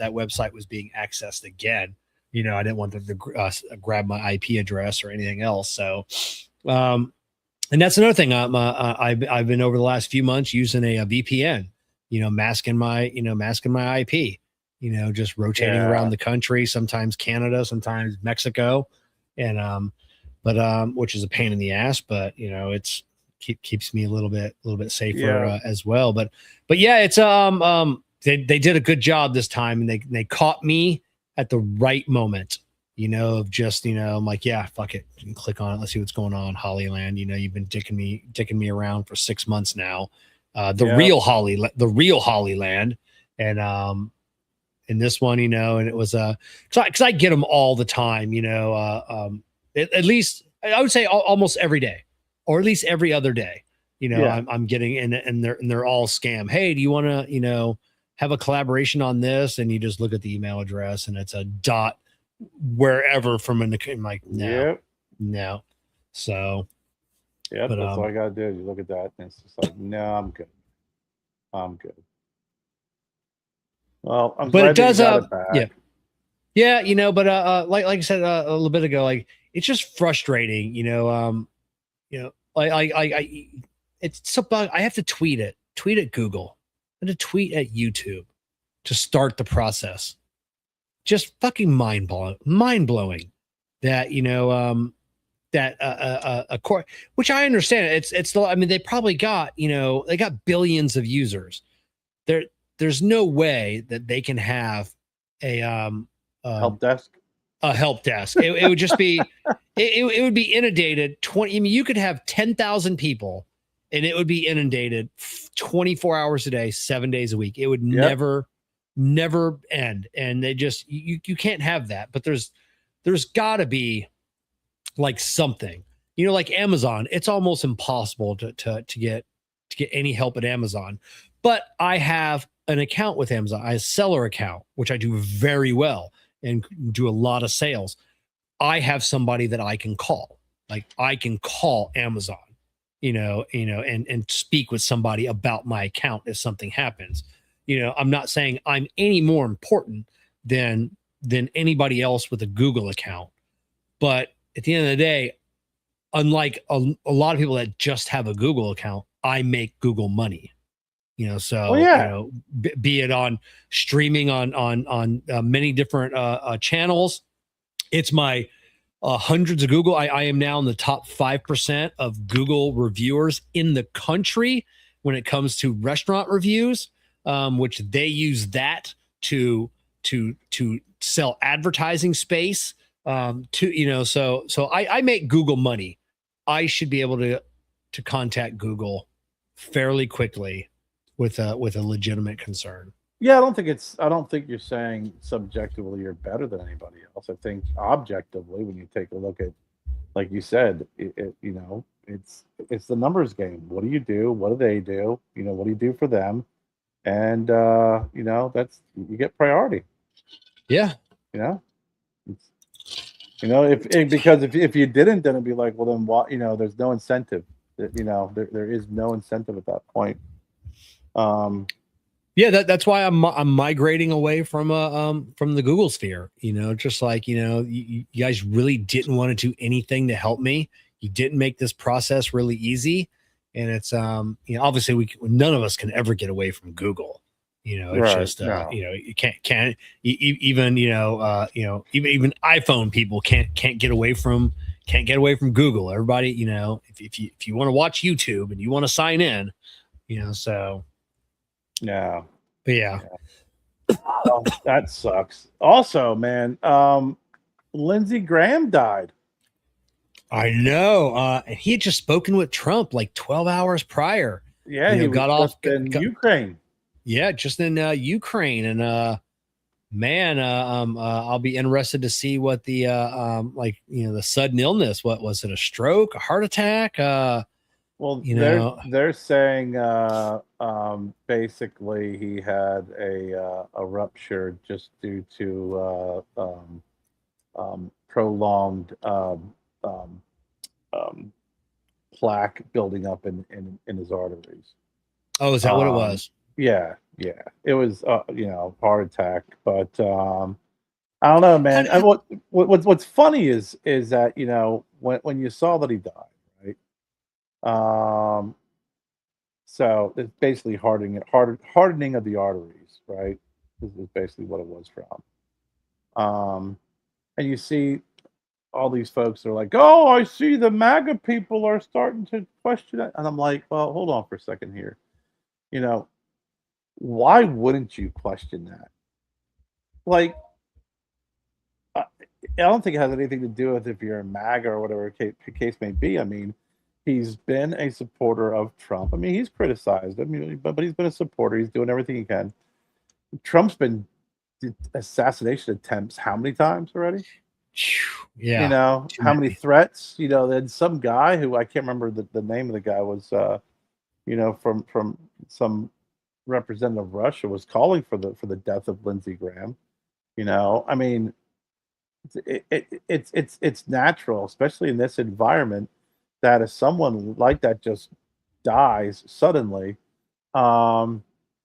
website was being accessed again. I didn't want them to grab my IP address or anything else. So, and that's another thing. I've been over the last few months using a VPN. Masking my IP. Just rotating around the country. Sometimes Canada, sometimes Mexico, and which is a pain in the ass, but it's keeps me a little bit safer as well. But yeah, it's they did a good job this time, and they caught me at the right moment, of just, I'm like, yeah, fuck it, and click on it. Let's see what's going on. Hollyland, you've been dicking me around for 6 months now. The real Hollyland, and in this one, and it was because I get them all the time, at least I would say almost every day, or at least every other day. I'm getting and they're all scam. Hey, do you want to have a collaboration on this, and you just look at the email address and it's a dot wherever from an account. I'm like, no, no. So, yeah, but that's all I gotta do. You look at that, and it's just like, no, I'm good. I'm good. Well, I'm but glad it does, that you got it back. yeah. Yeah, you know, but like I said a little bit ago, like it's just frustrating, you know, I it's so I have to tweet at Google, and to tweet at YouTube to start the process. Just fucking mind blowing that, you know, that a core, which I understand. It's I mean, they probably got, you know, they got billions of users. There's no way that they can have a Help desk. A help desk. It would just be it would be inundated 20. I mean, you could have 10,000 people and it would be inundated 24 hours a day, 7 days a week. It would never end. And they just you can't have that. But there's gotta be like something, you know, like Amazon. It's almost impossible to get any help at Amazon. But I have an account with Amazon. I have a seller account, which I do very well and do a lot of sales. I have somebody that I can call. Like I can call Amazon, and speak with somebody about my account if something happens. You know, I'm not saying I'm any more important than anybody else with a Google account. But at the end of the day, unlike a lot of people that just have a Google account, I make Google money. You know, so you know, be it on streaming on many different channels. It's my hundreds of Google. I am now in the top 5% of Google reviewers in the country when it comes to restaurant reviews, which they use that to sell advertising space. So I make Google money. I should be able to contact Google fairly quickly with a legitimate concern. Yeah, I don't think you're saying subjectively you're better than anybody else. I think objectively, when you take a look at, like you said, it's the numbers game. What do you do? What do they do? You know, what do you do for them? And that's, you get priority. Yeah. You know, because if you didn't, then it'd be like, well, then what? You know, there's no incentive. There is no incentive at that point. Yeah, that's why I'm migrating away from the Google sphere. You know, just like, you know, you guys really didn't want to do anything to help me. You didn't make this process really easy, and it's obviously none of us can ever get away from Google. You know, it's just you can't even even iPhone people can't get away from Google. Everybody, you know, if you want to watch YouTube and you want to sign in, you know, so. Yeah. But yeah. Well, that sucks. Also, man, Lindsey Graham died. I know. And he had just spoken with Trump like 12 hours prior. Yeah, he got off in Ukraine. Yeah, just in Ukraine. And I'll be interested to see what the the sudden illness. What was it? A stroke, a heart attack? Well, they're saying basically he had a rupture just due to prolonged plaque building up in his arteries. Oh, is that what it was? Yeah. It was heart attack, but I don't know, man. What's funny is that, you know, when you saw that he died. So it's basically hardening of the arteries, right? This is basically what it was from. And you see all these folks are like, oh, I see the MAGA people are starting to question it. And I'm like, well, hold on for a second here. You know, why wouldn't you question that? Like, I don't think it has anything to do with if you're a MAGA or whatever the case may be. I mean, he's been a supporter of Trump. I mean, he's criticized him, but he's been a supporter. He's doing everything he can. Trump's been assassination attempts how many times already? Yeah. You know, how many threats? You know, then some guy who I can't remember the name of the guy was, from some Representative Russia was calling for the death of Lindsey Graham. You know, I mean, it's natural, especially in this environment, that if someone like that just dies suddenly, um,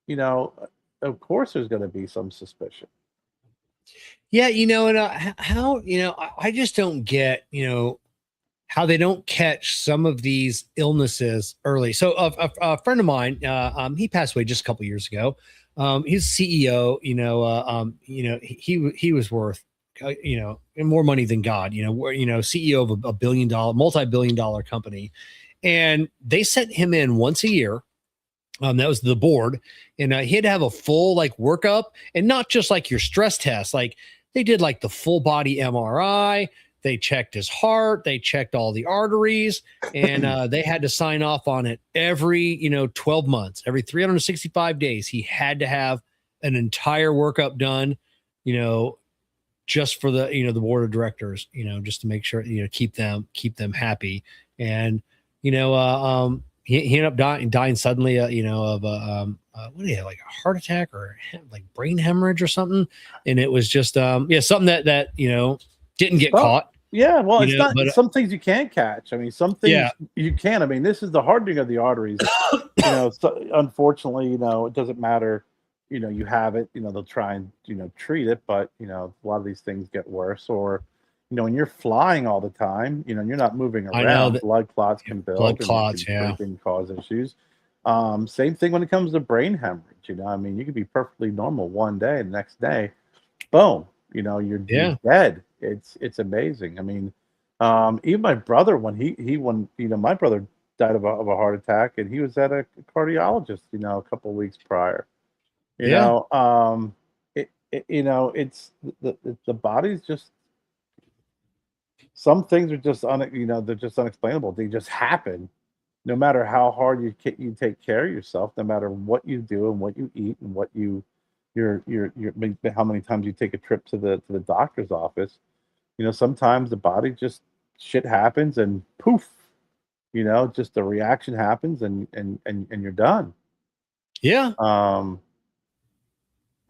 you know, of course there's going to be some suspicion. Yeah, and how I just don't get how they don't catch some of these illnesses early. So a friend of mine, he passed away just a couple years ago. He's CEO. He was worth more money than God. CEO of a multi-billion dollar company, and they sent him in once a year. That was the board, and he had to have a full like workup, and not just like your stress test. Like they did like the full body MRI. They checked his heart. They checked all the arteries, and they had to sign off on it every 12 months, every 365 days. He had to have an entire workup done, just for the board of directors, just to make sure keep them happy. And he ended up dying suddenly, of what do you have, like a heart attack or like brain hemorrhage or something. And it was just, something that didn't get caught. Yeah, well, it's not. But Some things you can catch. I mean, some things you can. I mean, this is the hardening of the arteries. So, unfortunately, it doesn't matter. You have it. They'll try and treat it, but a lot of these things get worse. Or when you're flying all the time, you're not moving I know around. that Blood clots can build. blood clots, Can cause issues. Same thing when it comes to brain hemorrhage. I mean, you could be perfectly normal one day, and the next day, boom, you're dead. It's amazing. I mean, even my brother, when my brother died of a heart attack, and he was at a cardiologist, a couple of weeks prior. It's the body's just, some things are just they're just unexplainable. They just happen. No matter how hard you take care of yourself, no matter what you do and what you eat and what how many times you take a trip to the doctor's office, sometimes the body just, shit happens and poof, just the reaction happens and you're done. Yeah.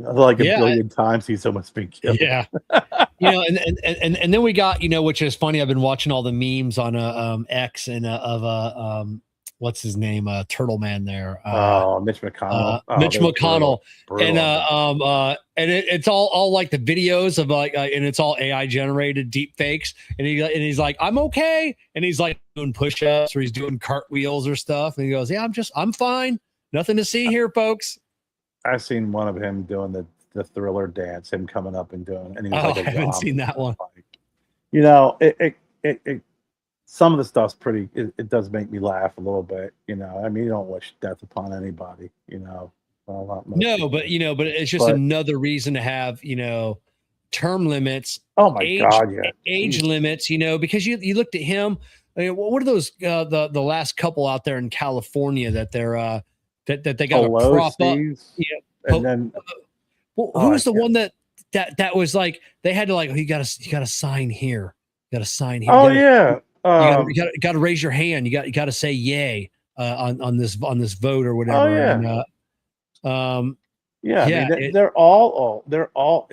Like a billion times he's almost been killed. Yeah. And then we got, which is funny. I've been watching all the memes on X and of what's his name? Turtle Man there. Mitch McConnell. Mitch McConnell. Brutal. And it's all like the videos of like and it's all AI generated deep fakes. And he's like, I'm okay. And he's like doing push-ups or he's doing cartwheels or stuff. And he goes, yeah, I'm fine. Nothing to see here, folks. I've seen one of him doing the Thriller dance, him coming up and doing, and he was like, I haven't seen that one. It some of the stuff's pretty. It does make me laugh a little bit. I mean, you don't wish death upon anybody. Well, no, but it's just another reason to have term limits. Oh my God, yeah, age limits. Because you looked at him. I mean, what are those the last couple out there in California that they're that they got to prop up? And then who's the one that was like they had to like, you got to sign here. You got to sign here. You got to raise your hand. You got to say yay on this vote or whatever. I mean, they're all all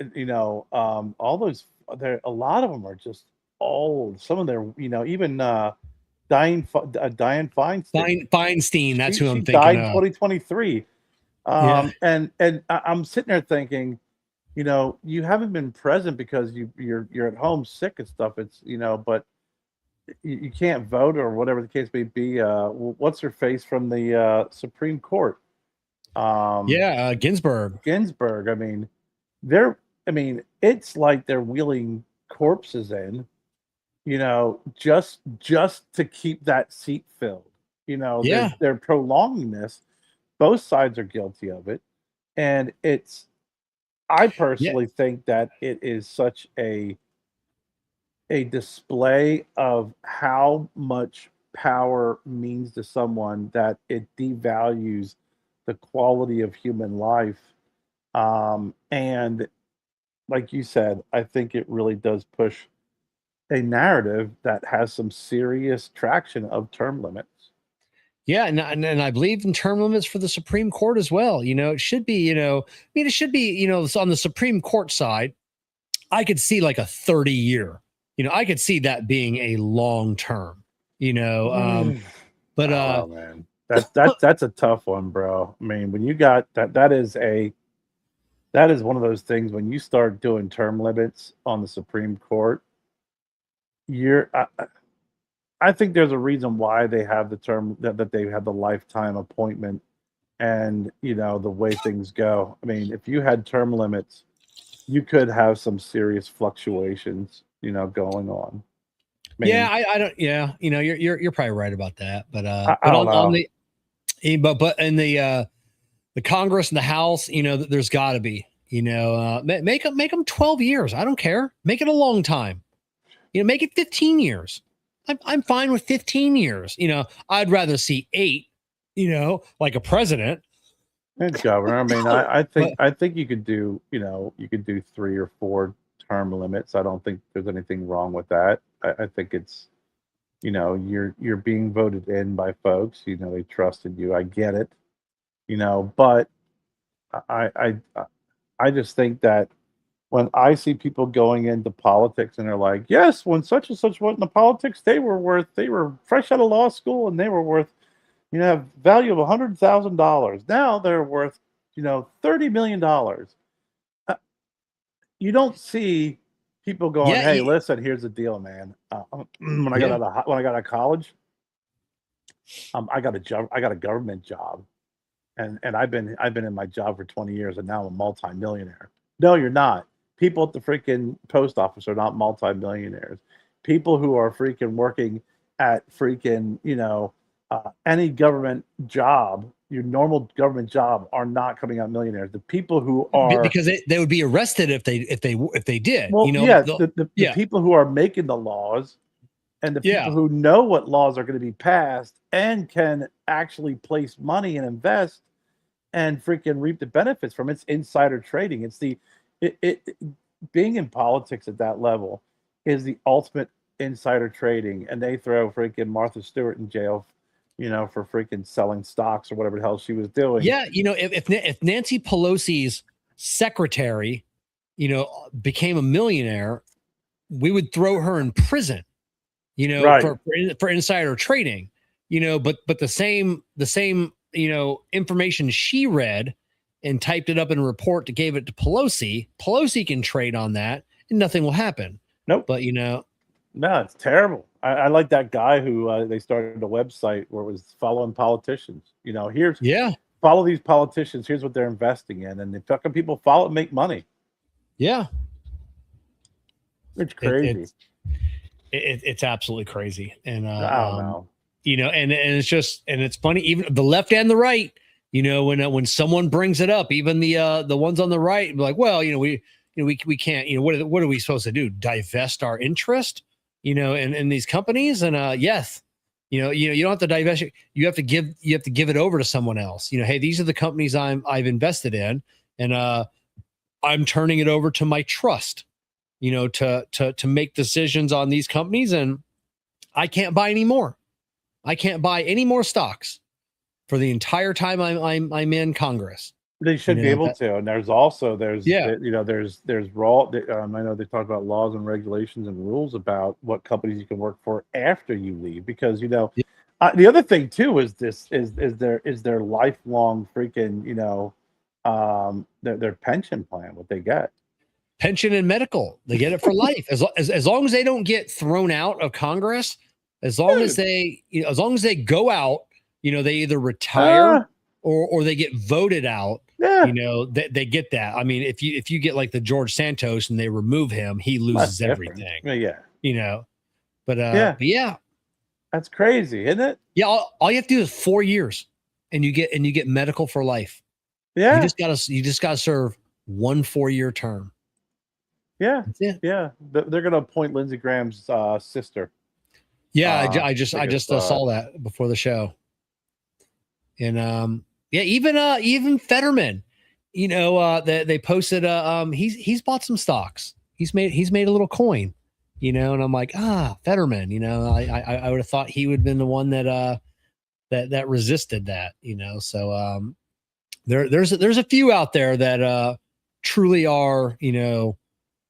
those. A lot of them are just old. Some of them, even Dianne Feinstein. Feinstein, that's who I'm thinking. Died in 2023. And I'm sitting there thinking, you haven't been present because you're at home sick and stuff. It's but you can't vote or whatever the case may be. What's her face from the Supreme Court? Ginsburg. I mean, it's like they're wheeling corpses in, just to keep that seat filled. They're prolonging this. Both sides are guilty of it. And I personally think that it is such a display of how much power means to someone that it devalues the quality of human life. And like you said, I think it really does push a narrative that has some serious traction of term limits. Yeah, and I believe in term limits for the Supreme Court as well. It should be, it should be, on the Supreme Court side, I could see like a 30-year. I could see that being a long term. But I don't know, man. That's a tough one, bro. I mean, when you got that is one of those things when you start doing term limits on the Supreme Court, you're I think there's a reason why they have the term that they have the lifetime appointment and the way things go. I mean, if you had term limits, you could have some serious fluctuations, going on. I mean, yeah, I don't. Yeah, you're probably right about that. But I don't know. But in the Congress and the House, there's got to be, make them 12 years. I don't care. Make it a long time. Make it 15 years. I'm fine with 15 years. I'd rather see 8. Like a president. And governor. I mean, I think you could do 3 or 4 term limits. I don't think there's anything wrong with that. I think it's you're being voted in by folks. They trusted you. I get it. But I just think that when I see people going into politics and they're like, yes, when such and such went into politics, they were fresh out of law school and they were worth, have value of $100,000. Now they're worth, $30 million. You don't see people going, Yeah, hey, listen, here's the deal, man. When I got out of college, I got a government job, and I've been in my job for 20 years, and now I'm a multimillionaire. No, you're not. People at the freaking post office are not multimillionaires. People who are freaking working at freaking any government job, your normal government job, are not coming out millionaires. The people who are, because they would be arrested if they did. well, the people who are making the laws and the people who know what laws are going to be passed and can actually place money and invest and freaking reap the benefits from it's insider trading. It's being in politics at that level is the ultimate insider trading, and they throw freaking Martha Stewart in jail, for freaking selling stocks or whatever the hell she was doing. Yeah, if Nancy Pelosi's secretary, became a millionaire, we would throw her in prison, Right. for insider trading, but the same information she read and typed it up in a report to gave it to Pelosi can trade on that and nothing will happen. Nope. But no, it's terrible. I like that guy who they started a website where it was following politicians. Follow these politicians. Here's what they're investing in, and the fucking people follow, make money. Yeah, it's crazy. It's absolutely crazy, and I don't know. And it's just, and it's funny, even the left and the right. When someone brings it up, even the ones on the right, be like, well, we can't. What are we supposed to do? Divest our interest, in these companies? And yes, you don't have to divest. You have to give it over to someone else. Hey, these are the companies I've invested in, and I'm turning it over to my trust. To make decisions on these companies, and I can't buy any more. I can't buy any more stocks for the entire time I'm in Congress. They should be able to. And there's raw. I know they talk about laws and regulations and rules about what companies you can work for after you leave, because the other thing too is their lifelong freaking their pension plan, what they get. Pension and medical, they get it for life. As long as they don't get thrown out of Congress, as long as they go out, they either retire or they get voted out. Yeah. They get that. I mean, if you get like the George Santos and they remove him, he loses everything. Yeah. But yeah, that's crazy, isn't it? Yeah. All you have to do is 4 years, and you get medical for life. Yeah. You just gotta serve 1 4-year term. Yeah. Yeah. They're gonna appoint Lindsey Graham's sister. Yeah, I just saw that before the show. And even Fetterman, they posted he's bought some stocks. He's made a little coin, and I'm like, Fetterman, I would have thought he would have been the one that that resisted that, so there's a few out there that truly are,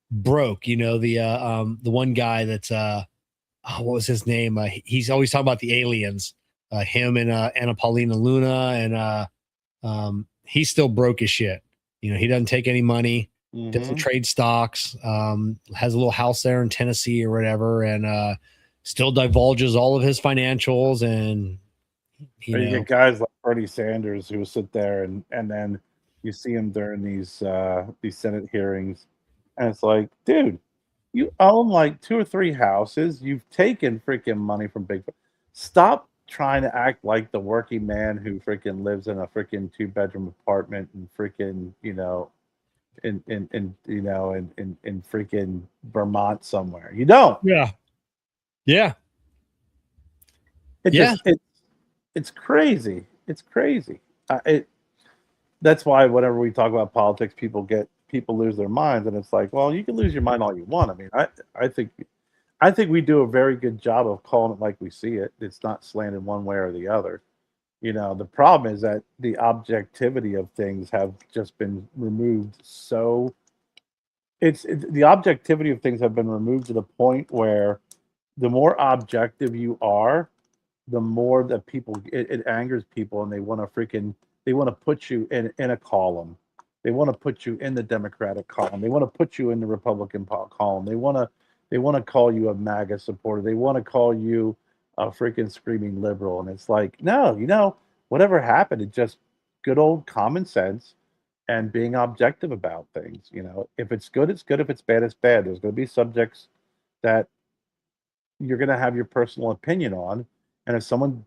broke. The one guy that's what was his name? He's always talking about the aliens, him and Anna Paulina Luna, and he's still broke as shit. He doesn't take any money, doesn't trade stocks, has a little house there in Tennessee or whatever, and still divulges all of his financials. And you get guys like Bernie Sanders who will sit there and then you see him during these Senate hearings, and it's like, dude, you own like 2 or 3 houses. You've taken freaking money from big. Stop trying to act like the working man who freaking lives in a freaking 2-bedroom apartment and freaking in freaking Vermont somewhere. You don't. Yeah. It's crazy. It's crazy. That's why whenever we talk about politics, people lose their minds, and it's like, well, you can lose your mind all you want. I mean, I think we do a very good job of calling it like we see it. It's not slanted one way or the other. The problem is that the objectivity of things have just been removed. So the objectivity of things have been removed to the point where the more objective you are, the more that it angers people, and they want to put you in a column. They want to put you in the Democratic column. They want to put you in the Republican column. They want to call you a MAGA supporter. They want to call you a freaking screaming liberal. And it's like, no, whatever happened, it's just good old common sense and being objective about things. If it's good, it's good. If it's bad, it's bad. There's going to be subjects that you're going to have your personal opinion on. And if someone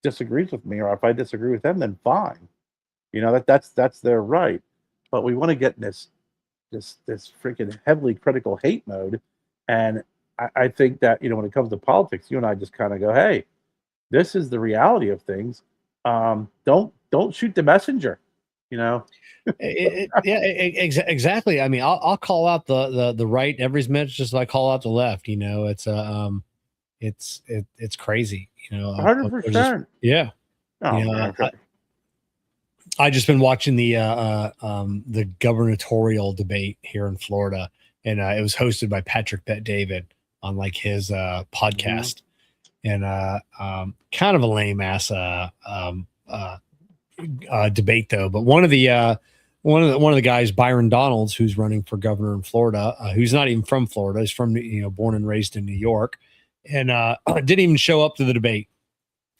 disagrees with me, or if I disagree with them, then fine. That's their right. But we want to get in this freaking heavily critical hate mode. And I think that, when it comes to politics, you and I just kind of go, hey, this is the reality of things. Don't shoot the messenger, Exactly. I mean, I'll call out the right every minute, just like I call out the left. It's crazy. 100%. Yeah. Oh, I just been watching the gubernatorial debate here in Florida, and it was hosted by Patrick Bet-David on like his podcast, and kind of a lame ass debate though. But one of the guys, Byron Donalds, who's running for governor in Florida, who's not even from Florida, he's from born and raised in New York, and didn't even show up to the debate.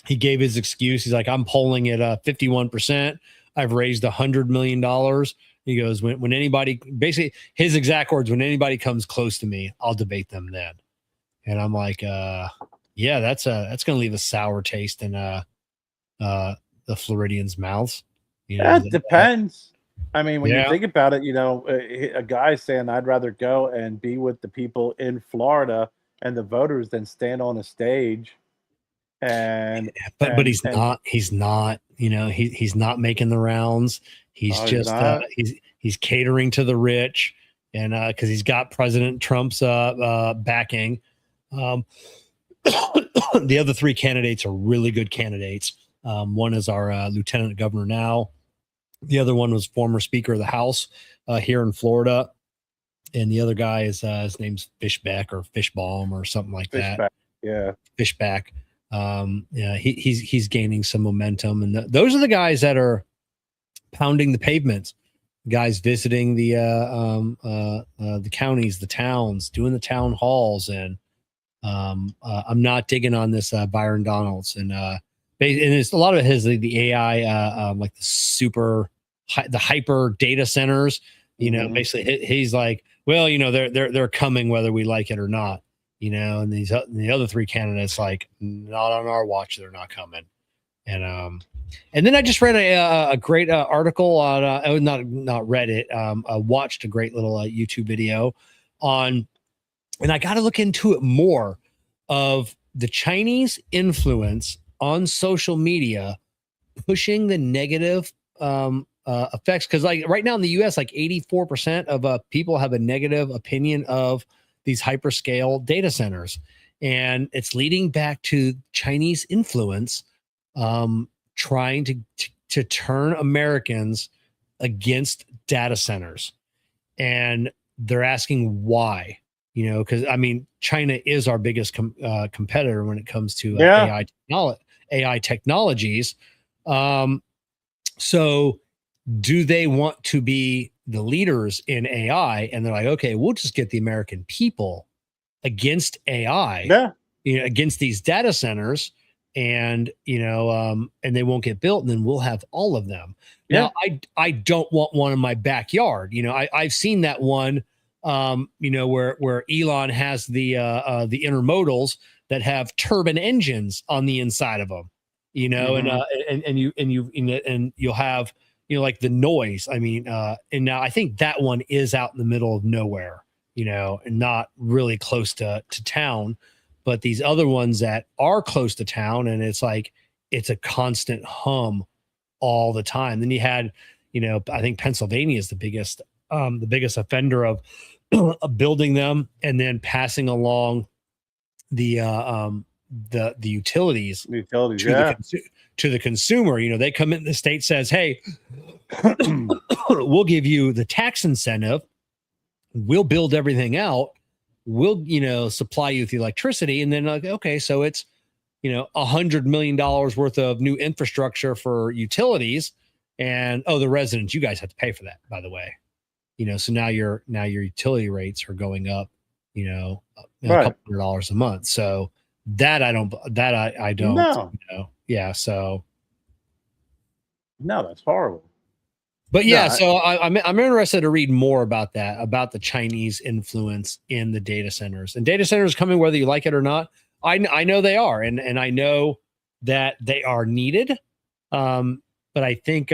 He gave his excuse. He's like, I'm polling at 51%. I've raised $100 million. He goes, when anybody, basically his exact words, when anybody comes close to me, I'll debate them then. And I'm like, yeah, that's going to leave a sour taste in the Floridians' mouths. It depends. I mean, when you think about it, a guy saying, I'd rather go and be with the people in Florida and the voters than stand on a stage. But he's not he's not making the rounds. He's he's catering to the rich, and because he's got President Trump's backing. The other 3 candidates are really good candidates. One is our lieutenant governor now. The other one was former Speaker of the House here in Florida, and the other guy is his name's Fishback or Fishbaum or something like that. Yeah, Fishback. He's gaining some momentum, and those are the guys that are pounding the pavements. Guys visiting the counties, the towns, doing the town halls, and I'm not digging on this Byron Donalds, and it's a lot of it has the AI, like the hyper data centers. Basically he's like, well, they're coming whether we like it or not. And the other 3 candidates, like, not on our watch, they're not coming. And then I just read a great article on, not read it, watched a great little YouTube video on, and I got to look into it more, of the Chinese influence on social media pushing the negative effects. Because like right now in the US, like 84% of people have a negative opinion of these hyperscale data centers, and it's leading back to Chinese influence trying to turn Americans against data centers, and they're asking why. Because I mean, China is our biggest competitor when it comes to AI technologies. So, do they want to be the leaders in AI? And they're like, okay, we'll just get the American people against AI, against these data centers, and and they won't get built, and then we'll have all of them. Now, I don't want one in my backyard. I've seen that one. Where Elon has the intermodals that have turbine engines on the inside of them, and you'll have like the noise. I mean, and now I think that one is out in the middle of nowhere, and not really close to town. But these other ones that are close to town, and it's like it's a constant hum all the time. Then you had, I think Pennsylvania is the biggest offender of building them and then passing along the utilities to the consumer. They come in, the state says, hey, we'll give you the tax incentive, we'll build everything out, we'll supply you with the electricity, and then like, okay, so it's $100 million worth of new infrastructure for utilities, and the residents, you guys have to pay for that, by the way. So now your utility rates are going up, a couple $100 a month. So that I don't. No. Yeah. So no, that's horrible. But yeah, so I'm interested to read more about that, about the Chinese influence in the data centers, and data centers coming whether you like it or not. I know they are, and I know that they are needed. But I think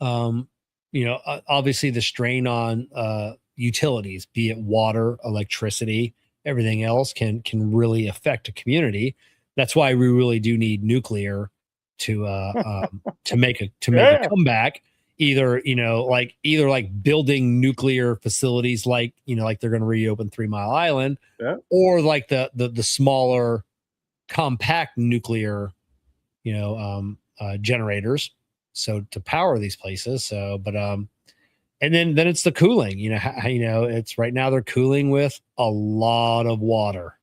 obviously the strain on utilities, be it water, electricity, everything else can really affect a community. That's why we really do need nuclear to make a comeback. Either building nuclear facilities like they're going to reopen 3 Mile Island, or like the smaller compact nuclear generators, so to power these places. So, but and then it's the cooling. It's right now they're cooling with a lot of water,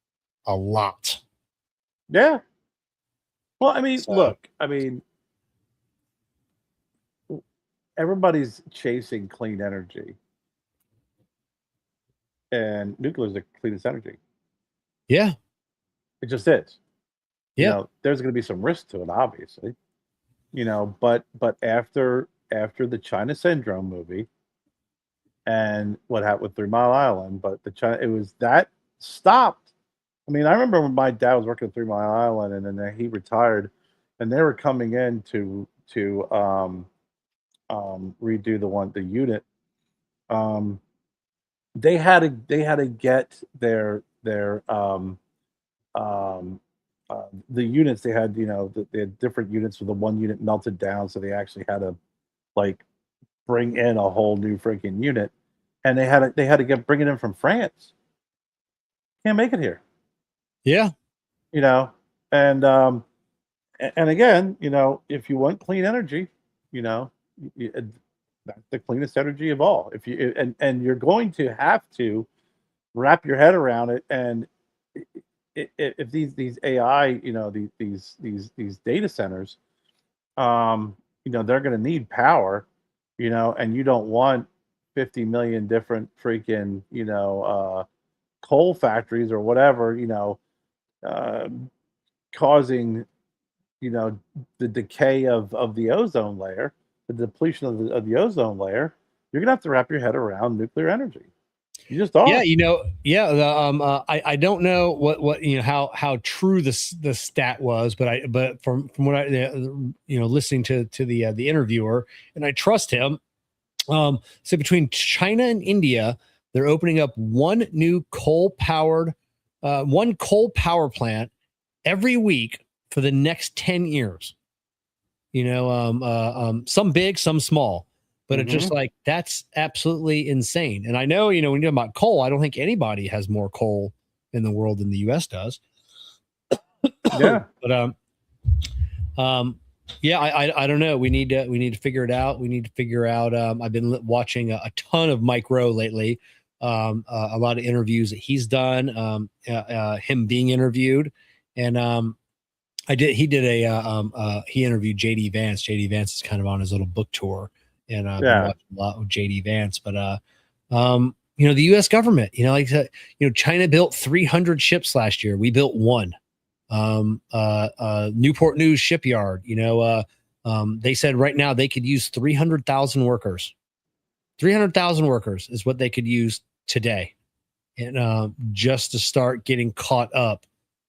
a lot. Yeah. Well, I mean, look, I mean, everybody's chasing clean energy, and nuclear is the cleanest energy. Yeah, it just is. Yeah, there's going to be some risk to it, obviously. But after the China Syndrome movie, and what happened with 3 Mile Island, it was that stopped. I mean, I remember when my dad was working at 3 Mile Island, and then he retired, and they were coming in to redo the unit. They had to get their the units. They had they had different units, so the one unit melted down, so they actually had to like bring in a whole new freaking unit, and they had to bring it in from France. Can't make it here. Yeah, and again, if you want clean energy, that's the cleanest energy of all. If you and you're going to have to wrap your head around it, and if these AI, these data centers, they're going to need power, and you don't want 50 million different freaking coal factories or whatever, causing the decay of the ozone layer, the depletion of the ozone layer. You're gonna have to wrap your head around nuclear energy. You just are. Yeah, I don't know what how true the stat was, but from what I listening to the interviewer, and I trust him. So between China and India, they're opening up one coal power plant every week for the next 10 years. Some big, some small, but it's just like, that's absolutely insane. And I know, when you talk about coal, I don't think anybody has more coal in the world than the US does. Yeah. But Yeah, I don't know. We need to figure it out. We need to figure out. I've been watching a ton of Mike Rowe lately. A lot of interviews that he's done. Him being interviewed, and he interviewed JD Vance. JD Vance is kind of on his little book tour, and I've been watching a lot with JD Vance. But the U.S. government, China built 300 ships last year. We built one. Newport News shipyard, they said right now they could use 300,000 workers. 300,000 workers is what they could use today, and just to start getting caught up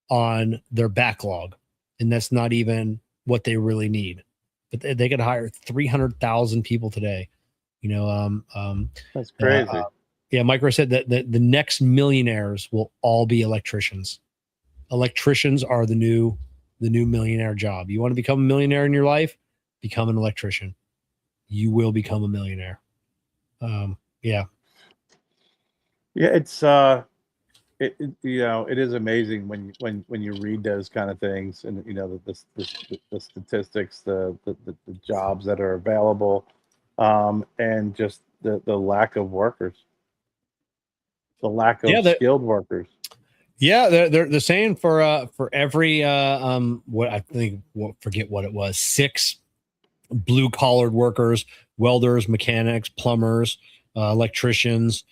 on their backlog. And that's not even what they really need, but they could hire 300,000 people today. That's crazy. Yeah, Micro said that the next millionaires will all be electricians. Electricians are the new millionaire job. You want to become a millionaire in your life? Become an electrician. You will become a millionaire. Yeah. It's it is amazing when you read those kind of things, and the statistics, the jobs that are available, and just the lack of workers, the lack of skilled workers. Yeah, they're saying for every forget what it was, 6 blue collared workers, welders, mechanics, plumbers, electricians,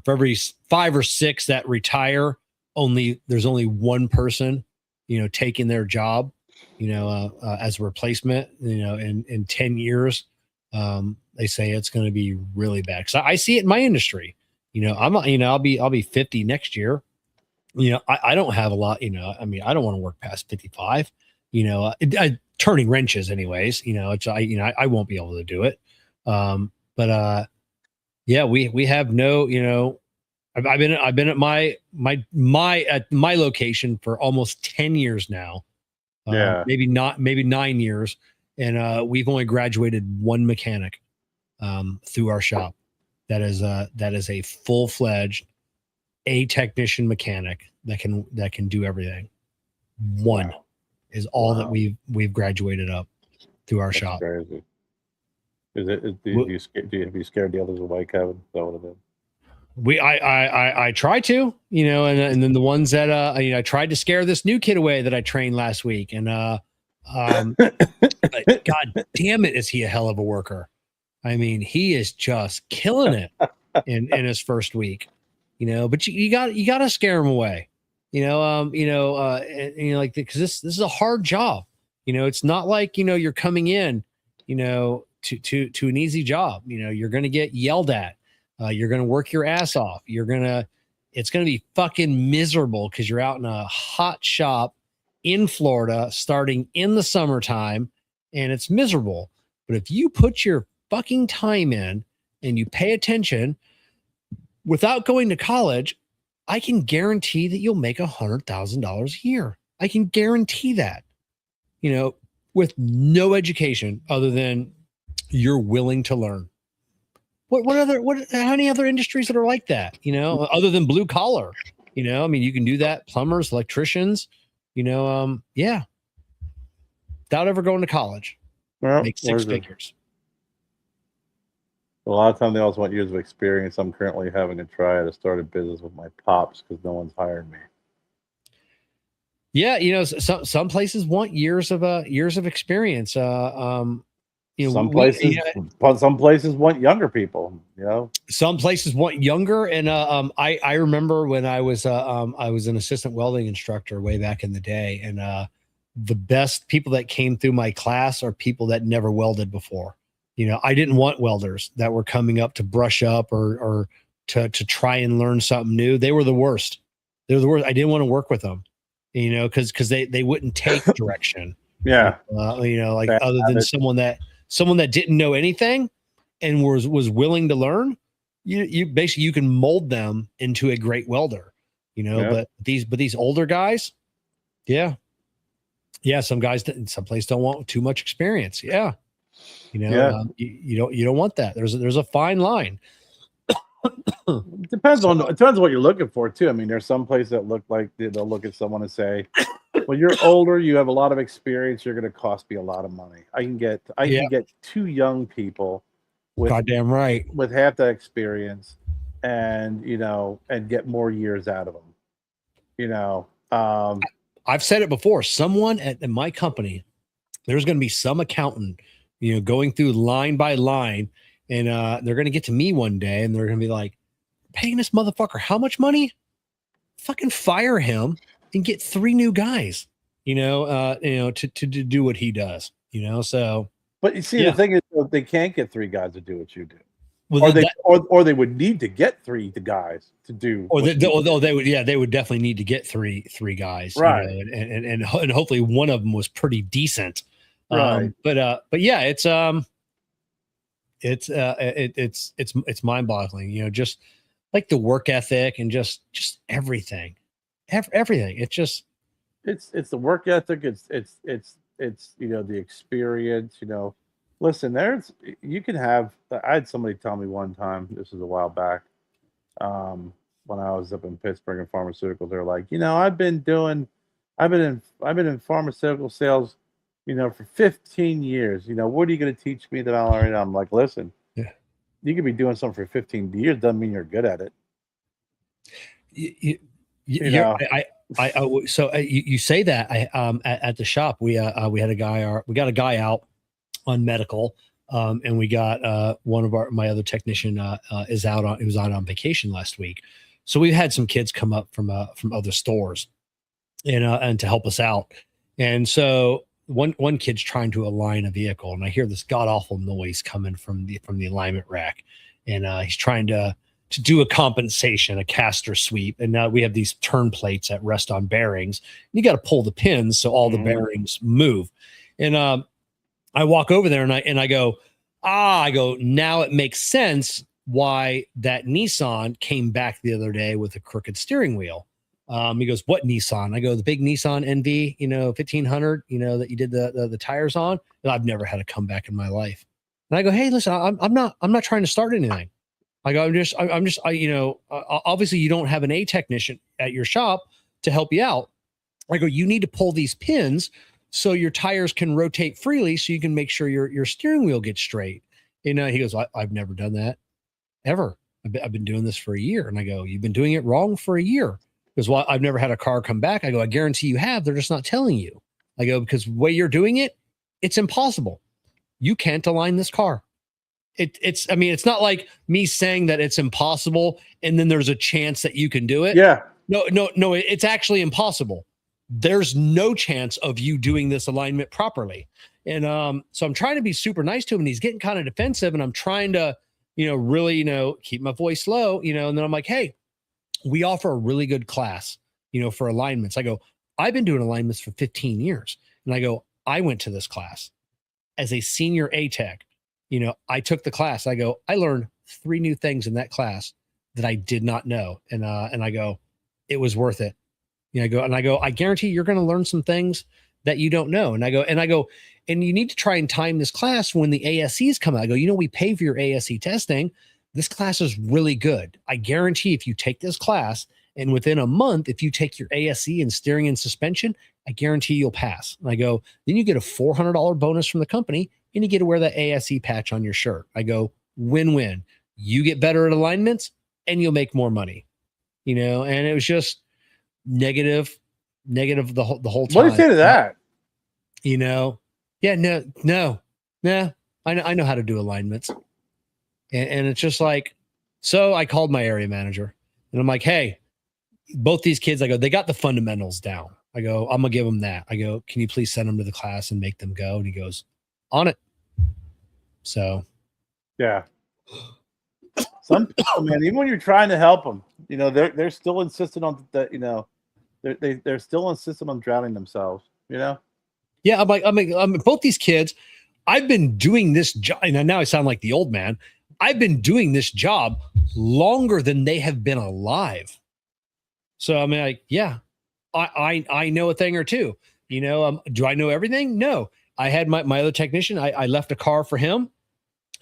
for every 5 or 6 that retire, there's only one person, taking their job, as a replacement. In 10 years, they say it's going to be really bad. Because I see it in my industry. I'll be 50 next year. I don't have a lot, I don't want to work past 55, turning wrenches anyways, I won't be able to do it. Yeah, we have no, I've been at my location for almost 10 years now. Maybe 9 years. And we've only graduated one mechanic through our shop. That is a full-fledged technician mechanic that can do everything. One is all that we've graduated up through our shop. Crazy. Have you scared the others away, Kevin? Is that what it is? I try to, and then the ones that I tried to scare this new kid away that I trained last week, and God damn it, is he a hell of a worker? I mean, he is just killing it in his first week, but you got to scare him away, because this is a hard job. It's not like, you're coming in, to an easy job. You're going to get yelled at. You're going to work your ass off. It's going to be fucking miserable because you're out in a hot shop in Florida starting in the summertime, and it's miserable. But if you put your fucking time in and you pay attention without going to college, I can guarantee that you'll make $100,000 a year. I can guarantee that, with no education other than you're willing to learn. How many other industries that are like that, other than blue collar, you can do that. Plumbers, electricians, without ever going to college, make 6 figures. A lot of times they also want years of experience. I'm currently having to try to start a business with my pops because no one's hired me. Yeah, some places want years of experience. Some places want younger people. Some places want younger, and I remember when I was an assistant welding instructor way back in the day, and the best people that came through my class are people that never welded before. I didn't want welders that were coming up to brush up or to try and learn something new. They were the worst. They were the worst. I didn't want to work with them, because they wouldn't take direction. Yeah. Other than someone that didn't know anything and was willing to learn, you basically, you can mold them into a great welder, but these older guys, some guys, some places don't want too much experience. Yeah. You don't want that. There's a fine line. It depends on what you're looking for too. There's some places that look like they'll look at someone and say, when you're older, you have a lot of experience. You're going to cost me a lot of money. I can get two young people with Goddamn right. with half that experience, and and get more years out of them. I've said it before. Someone at my company, there's going to be some accountant, going through line by line, and they're going to get to me one day, and they're going to be like, "Paying this motherfucker how much money? Fucking fire him and get 3 new guys, to do what he does, So, but you see, the thing is, they can't get 3 guys to do what you do. Well, or they would need to get 3 guys to do. They would definitely need to get three guys, right? And hopefully one of them was pretty decent, right? But yeah, it's mind-boggling, just like the work ethic and just everything, everything. It's the work ethic. It's the experience. Listen, you can have. I had somebody tell me one time. This was a while back, when I was up in Pittsburgh in pharmaceuticals. They're like, I've been in pharmaceutical sales, for 15 years. What are you going to teach me that I already know? I'm like, listen, you could be doing something for 15 years. Doesn't mean you're good at it. You say that at the shop, we had a guy, we got a guy out on medical, and we got one of my other technician he was out on vacation last week. So we've had some kids come up from other stores and to help us out. And so one kid's trying to align a vehicle, and I hear this god awful noise coming from the alignment rack, and he's trying to do a compensation, a caster sweep. And now we have these turn plates that rest on bearings. You got to pull the pins so all the bearings move. And I walk over there and I go, now it makes sense why that Nissan came back the other day with a crooked steering wheel. He goes, "What Nissan?" I go, "The big Nissan NV, 1500, that you did the tires on." And I've never had a comeback in my life. And I go, "Hey, listen, I'm not trying to start anything." I go, obviously you don't have an A technician at your shop to help you out. I go, "You need to pull these pins so your tires can rotate freely, so you can make sure your steering wheel gets straight." He goes, "I've never done that ever. I've been doing this for a year." And I go, "You've been doing it wrong for a year." Because I've never had a car come back. I go, "I guarantee you have. They're just not telling you." I go, "Because the way you're doing it, it's impossible. You can't align this car." It's not like me saying that it's impossible and then there's a chance that you can do it. Yeah. No, it's actually impossible. There's no chance of you doing this alignment properly. And so I'm trying to be super nice to him, and he's getting kind of defensive, and I'm trying to, really, keep my voice low, and then I'm like, "Hey, we offer a really good class, for alignments." I go, "I've been doing alignments for 15 years. And I go, "I went to this class as a senior A tech. I took the class." I go, "I learned 3 new things in that class that I did not know." And I go, "It was worth it." I go, "I guarantee you're going to learn some things that you don't know." And I go, "And you need to try and time this class when the ASCs come out." I go, "We pay for your ASC testing. This class is really good. I guarantee if you take this class and within a month, if you take your ASC and steering and suspension, I guarantee you'll pass." And I go, "Then you get a $400 bonus from the company, and you get to wear that ASC patch on your shirt." I go, "Win-win. You get better at alignments and you'll make more money." And it was just negative the whole time. What do you say to that? Yeah, no. I know how to do alignments. And it's just like, so I called my area manager and I'm like, "Hey, both these kids," I go, "they got the fundamentals down." I go, "I'm going to give them that." I go, "Can you please send them to the class and make them go?" And he goes, "On it." So, yeah. Some people, man, even when you're trying to help them, they're still insistent on that. They're still insistent on drowning themselves. Yeah, I'm like, both these kids. I've been doing this job, and now I sound like the old man. I've been doing this job longer than they have been alive. So yeah, I know a thing or two. Do I know everything? No. I had my other technician. I left a car for him,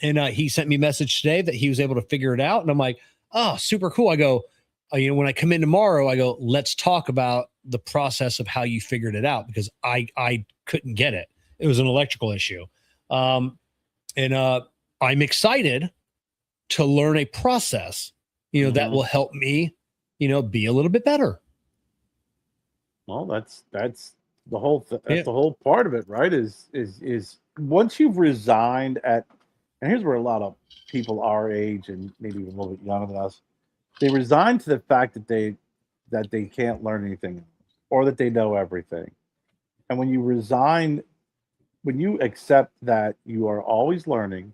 and he sent me a message today that he was able to figure it out. And I'm like, "Oh, super cool." I go, "When I come in tomorrow, I go, let's talk about the process of how you figured it out, because I couldn't get it. It was an electrical issue. And I'm excited to learn a process, that will help me, be a little bit better. Well, that's the whole that's the whole part of it, right? Is once you've resigned at, and here's where a lot of people our age and maybe even a little bit younger than us, they resign to the fact that they can't learn anything or that they know everything. And when you resign, when you accept that you are always learning,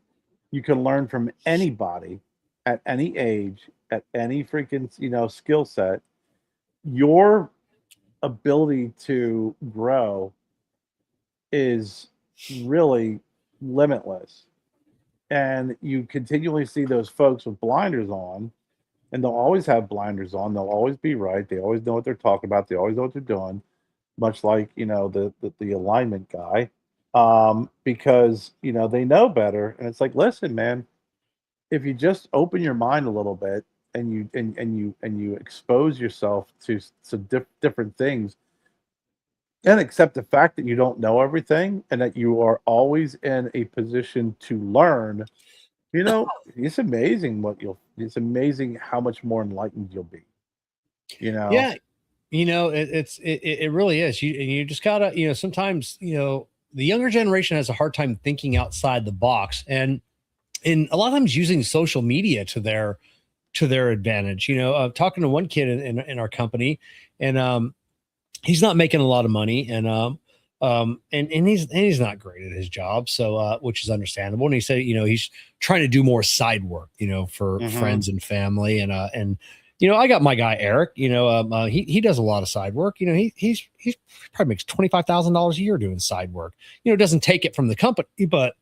you can learn from anybody at any age, at any freaking, skill set. Your ability to grow is really limitless. And you continually see those folks with blinders on, and they'll always have blinders on. They'll always be right. They always know what they're talking about. They always know what they're doing, much like, the alignment guy, because, they know better. And it's like, listen, man, if you just open your mind a little bit, and you expose yourself to some different things, and accept the fact that you don't know everything and that you are always in a position to learn, it's amazing it's amazing how much more enlightened you'll be. Yeah. It really is. You just gotta, sometimes, the younger generation has a hard time thinking outside the box, and a lot of times using social media to their advantage. Talking to one kid in our company, and he's not making a lot of money, and he's not great at his job, so which is understandable. And he said, he's trying to do more side work, for friends and family, and I got my guy Eric. He does a lot of side work. He's probably makes $25,000 a year doing side work. Doesn't take it from the company, but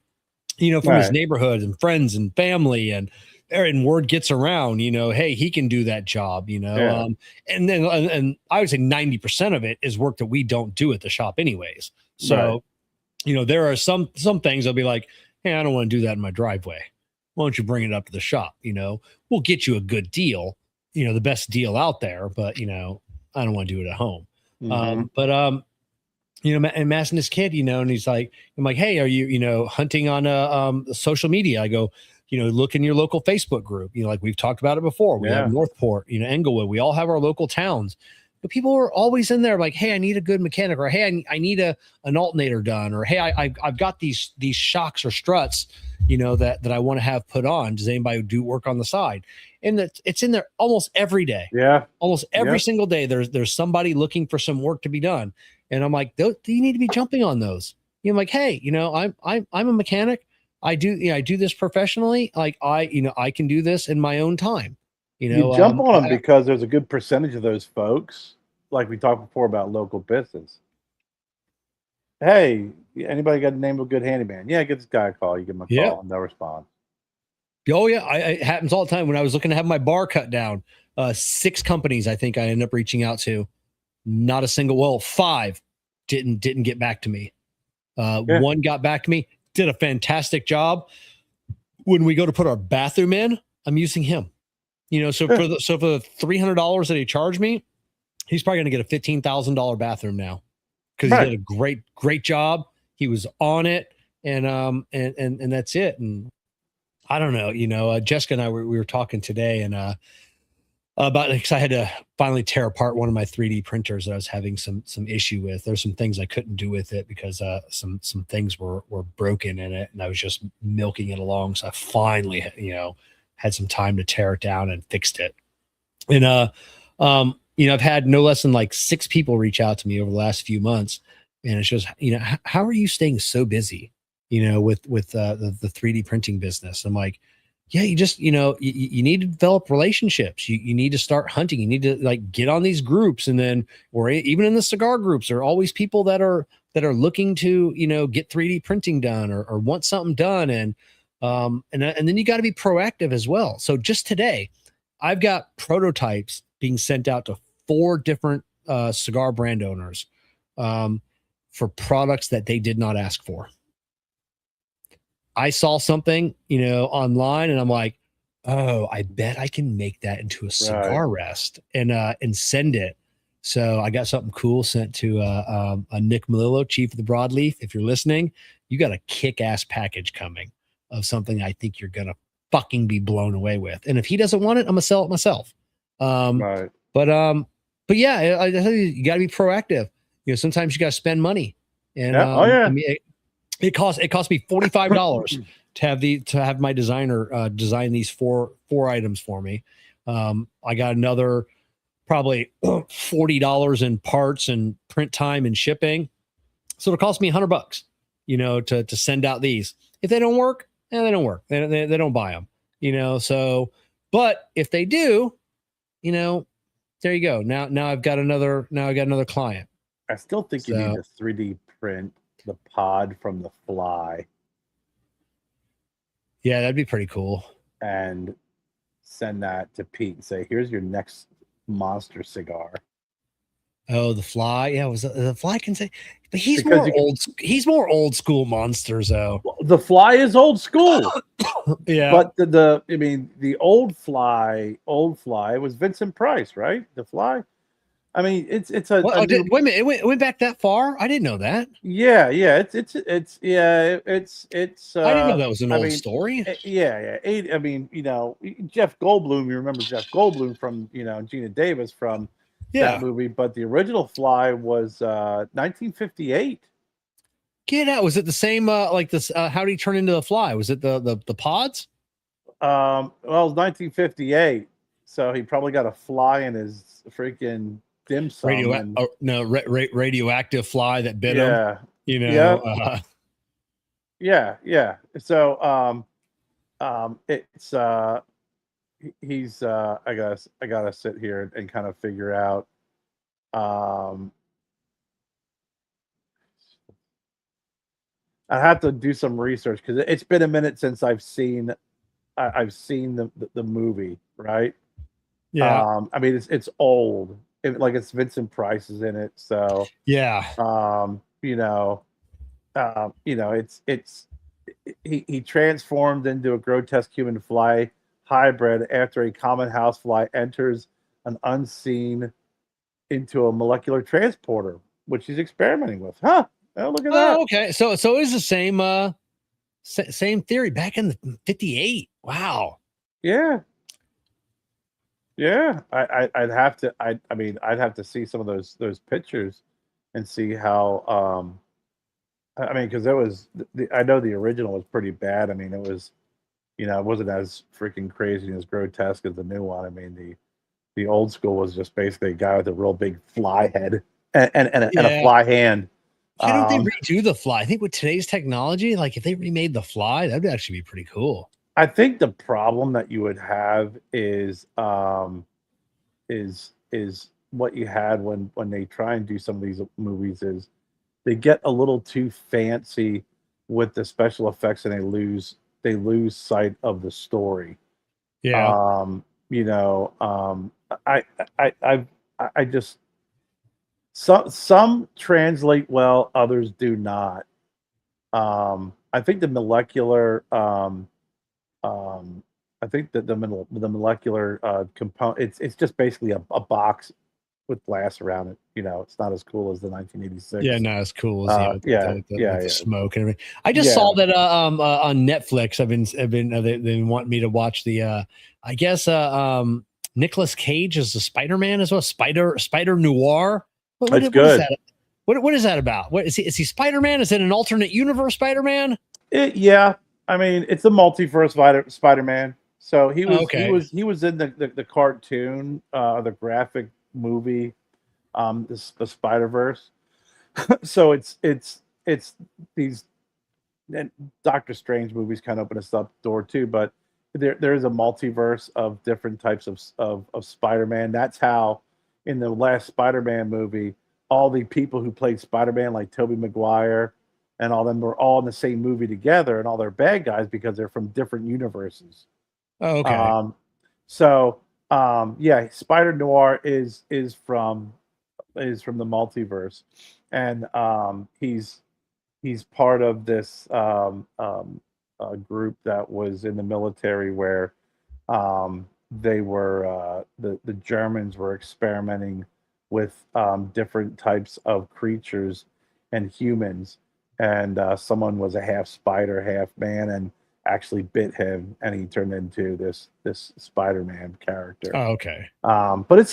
from his neighborhood and friends and family, and word gets around, hey, he can do that job, and I would say 90% of it is work that we don't do at the shop anyways. So, there are some things I'll be like, hey, I don't want to do that in my driveway. Why don't you bring it up to the shop? We'll get you a good deal, the best deal out there, but, I don't want to do it at home. And asking this kid, and he's like, I'm like, hey, are you, hunting on social media? I go, look in your local Facebook group. Like we've talked about it before. We have Northport, Englewood. We all have our local towns. But people are always in there like, hey, I need a good mechanic, or hey, I need an alternator done, or hey, I've got these shocks or struts, that I want to have put on. Does anybody do work on the side? And it's in there almost every day. Yeah, almost every single day. There's somebody looking for some work to be done, and I'm like, do you need to be jumping on those? I'm like, hey, I'm a mechanic. I do this professionally. Like I can do this in my own time. You jump on them because there's a good percentage of those folks, like we talked before about local business. Hey, anybody got the name of a good handyman? Yeah, give this guy a call. You give him a call, and they'll respond. Oh yeah, it happens all the time. When I was looking to have my bar cut down, 6 companies I think I ended up reaching out to. Not a single, 5 didn't get back to me. One got back to me. Did a fantastic job. When we go to put our bathroom in, I'm using him. So for the $300 that he charged me, he's probably going to get a $15,000 bathroom now, because he did a great job. He was on it, and that's it. And I don't know. Jessica and I we were talking today, and about, because I had to finally tear apart one of my 3D printers that I was having some issue with. There's some things I couldn't do with it because some things were broken in it, and I was just milking it along. So I finally, had some time to tear it down and fixed it. And I've had no less than like 6 people reach out to me over the last few months, and it's just, how are you staying so busy, with the 3D printing business? I'm like, yeah, you just, you need to develop relationships. You need to start hunting. You need to like get on these groups, and then, or even in the cigar groups, there are always people that are looking to, get 3D printing done, or want something done. And then you got to be proactive as well. So just today, I've got prototypes being sent out to 4 different cigar brand owners for products that they did not ask for. I saw something, online, and I'm like, oh, I bet I can make that into a cigar rest and send it. So I got something cool sent to a Nick Melillo, chief of the Broadleaf. If you're listening, you got a kick-ass package coming of something I think you're gonna fucking be blown away with. And if he doesn't want it, I'm gonna sell it myself. Right. But yeah, I tell you got to be proactive. Sometimes you got to spend money, and Yeah. Oh yeah. I mean, it cost me $45 to have my designer design these four items for me. I got another probably $40 in parts and print time and shipping. So it'll cost me $100, to send out these. If they don't work, they don't work. They don't buy them, so, but if they do, there you go. Now I've got another client. I still think you need to 3D print the pod from the fly. Yeah, that'd be pretty cool. And send that to Pete and say, here's your next monster cigar. Oh, the fly. Yeah, was the fly can say, but he's more old school monsters though. The fly is old school. Yeah. But the old fly was Vincent Price, right? The fly. I mean, it's a. Wait a minute, it went back that far? I didn't know that. Yeah. It's I didn't know that was an old story. Yeah. I mean, Jeff Goldblum. You remember Jeff Goldblum from Gina Davis from that movie, but the original Fly was 1958. Get out! Was it the same? Like this? How did he turn into the fly? Was it the pods? Well, it was 1958, so he probably got a fly in his freaking dim sum. Radioactive fly that bit him. Yeah. So, it's he's I gotta sit here and kind of figure out. I have to do some research because it's been a minute since I've seen the movie, right? Yeah. I mean, it's old. It's Vincent Price is in it, so yeah. It's he transformed into a grotesque human fly hybrid after a common housefly enters an unseen into a molecular transporter, which he's experimenting with. Huh? Oh, look at that. Okay. So it's the same theory back in the 58. Wow. Yeah. I'd have to see some of those pictures and see how because it was I know the original was pretty bad. I mean, it was it wasn't as freaking crazy and as grotesque as the new one. I mean, the old school was just basically a guy with a real big fly head and a fly hand. Why don't they redo the fly? I think with today's technology, like if they remade the fly, that'd actually be pretty cool. I think the problem that you would have is what you had when they try and do some of these movies is they get a little too fancy with the special effects and they lose sight of the story. Yeah. I just some translate well, others do not. I think the molecular I think that the molecular component it's just basically a box with glass around it. It's not as cool as the 1986. Yeah, not as cool as the smoke and everything. I just saw that on Netflix. They want me to watch the I guess Nicolas Cage as the Spider-Man as well. Spider Noir. That's good. What is that about? What is he? Is he Spider-Man? Is it an alternate universe Spider-Man? Yeah. I mean, it's a multiverse Spider-Man. So he was he was in the cartoon, the graphic movie, the Spider-Verse. So it's these and Doctor Strange movies kind of open us up door too, but there is a multiverse of different types of Spider-Man. That's how in the last Spider-Man movie, all the people who played Spider-Man, like Tobey Maguire and all them, were all in the same movie together, and all they're bad guys because they're from different universes. Oh, okay. Spider Noir is from the multiverse, and he's part of this group that was in the military where they were the Germans were experimenting with different types of creatures and humans. And someone was a half spider, half man, and actually bit him, and he turned into this Spider-Man character. Oh, okay. But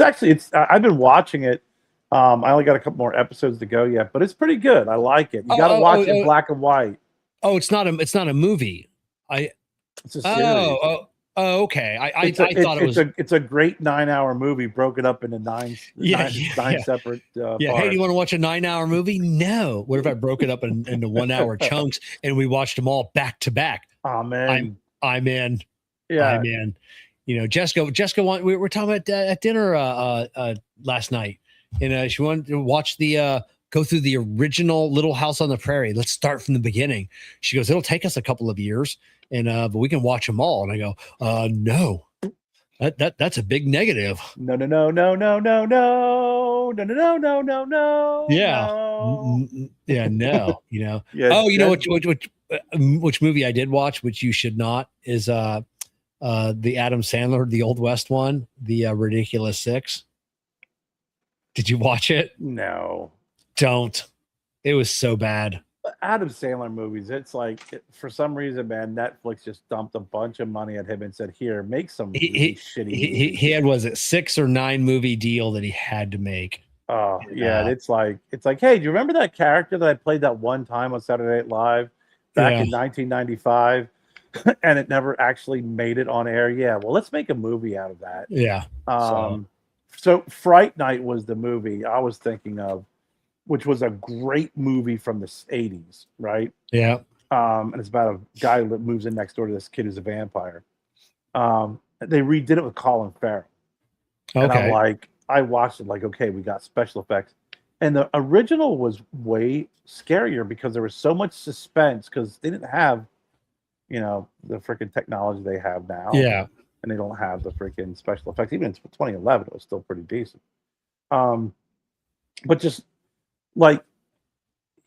I've been watching it. I only got a couple more episodes to go yet, but it's pretty good. I like it. You got to watch it in black and white. Oh, it's not a movie. It's a series. Okay. I thought it was. It's a great 9-hour movie broken up into nine separate. Hey, do you want to watch a 9-hour movie? No. What if I broke it up into 1-hour chunks and we watched them all back to back? Oh man, I'm in. Yeah, I'm in. Jessica we were talking about at dinner last night, and she wanted to watch go through the original Little House on the Prairie. Let's start from the beginning. She goes, it'll take us a couple of years, and but we can watch them all. And I go, no, that's a big negative. No. Yeah, no. Yeah, no. Yeah, which movie I did watch, which you should not, is the Adam Sandler, the Old West one, the Ridiculous Six. Did you watch it? No. Don't. It was so bad. Adam Sandler movies, it's like, for some reason, man, Netflix just dumped a bunch of money at him and said, here, make some really shitty movies. He had, was it 6 or 9 movie deal that he had to make. Oh, yeah. It's like, hey, do you remember that character that I played that one time on Saturday Night Live back in 1995? And it never actually made it on air? Yeah, well, let's make a movie out of that. Yeah. So Fright Night was the movie I was thinking of, which was a great movie from the 80s, right? Yeah. And it's about a guy that moves in next door to this kid who's a vampire. They redid it with Colin Farrell. Okay. And I'm like, I watched it like, okay, we got special effects. And the original was way scarier because there was so much suspense because they didn't have, the freaking technology they have now. Yeah. And they don't have the freaking special effects. Even in 2011, it was still pretty decent. But just like,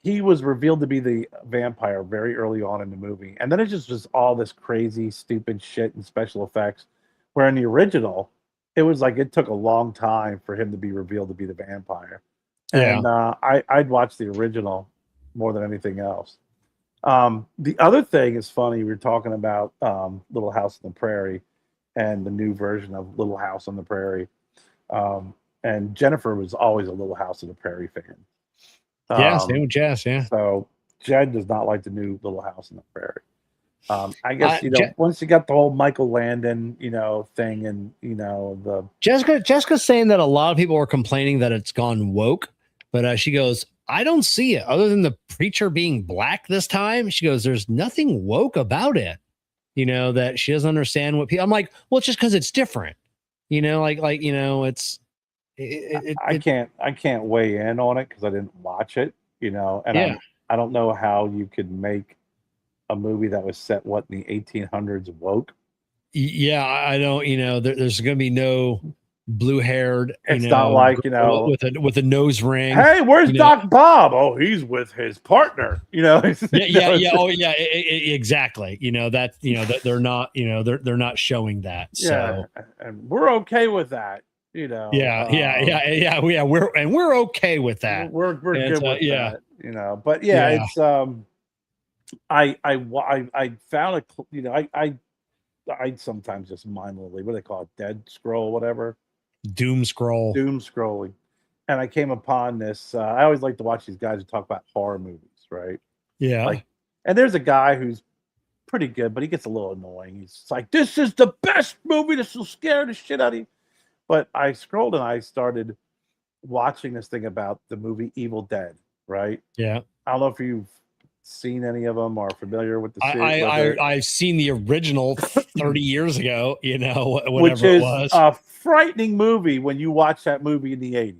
he was revealed to be the vampire very early on in the movie. And then it just was all this crazy, stupid shit and special effects. Where in the original, it was like it took a long time for him to be revealed to be the vampire. Yeah. And I'd watch the original more than anything else. The other thing is funny. We were talking about Little House on the Prairie and the new version of Little House on the Prairie. And Jennifer was always a Little House on the Prairie fan. Yeah, same with Jess, yeah. So Jed does not like the new Little House on the Prairie. I guess, once you got the whole Michael Landon, thing and, the... Jessica's saying that a lot of people were complaining that it's gone woke, but she goes, I don't see it. Other than the preacher being black this time, she goes, there's nothing woke about it. That she doesn't understand what people... I'm like, well, it's just because it's different. It's... I can't weigh in on it because I didn't watch it, and I don't know how you could make a movie that was set in the 1800s woke. Yeah, I don't. There's going to be no blue-haired. It's not like with a nose ring. Hey, where's Doc Bob? Oh, he's with his partner. Yeah. Oh, yeah. Exactly. That they're not. They're not showing that. So. Yeah, and we're okay with that. Yeah. We're okay with that. We're good with that. But it's I found I sometimes just mindlessly, what do they call it, dead scroll, whatever, doom scrolling, and I came upon this. I always like to watch these guys who talk about horror movies, right? Yeah. And there's a guy who's pretty good, but he gets a little annoying. He's like, "This is the best movie. This will scare the shit out of you." But I scrolled and I started watching this thing about the movie Evil Dead, right? Yeah. I don't know if you've seen any of them or familiar with the series. I've seen the original 30 years ago, whatever which is it was. A frightening movie when you watch that movie in the 80s.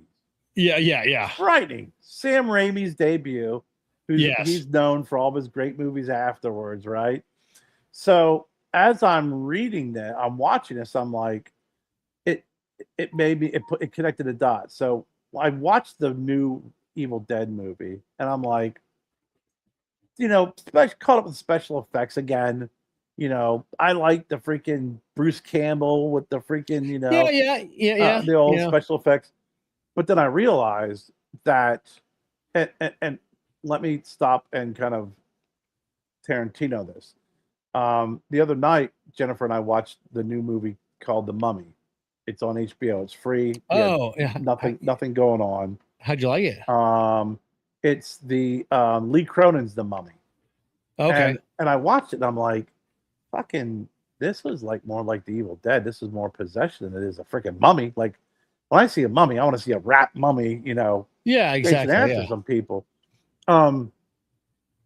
Yeah. Frightening. Sam Raimi's debut. He's known for all of his great movies afterwards, right? So as I'm reading that, I'm watching this, I'm like, it made me, it connected the dots. So I watched the new Evil Dead movie and I'm like, caught up with special effects again. I like the freaking Bruce Campbell with the freaking, yeah. the old special effects. But then I realized that, and let me stop and kind of Tarantino this. The other night, Jennifer and I watched the new movie called The Mummy. It's on HBO. It's free. Oh, yeah. Nothing going on. How'd you like it? It's the Lee Cronin's The Mummy. Okay. And I watched it and I'm like, fucking, this was like more like The Evil Dead. This is more possession than it is a freaking mummy. Like when I see a mummy, I want to see a rat mummy, Yeah, exactly. chasing after some people. And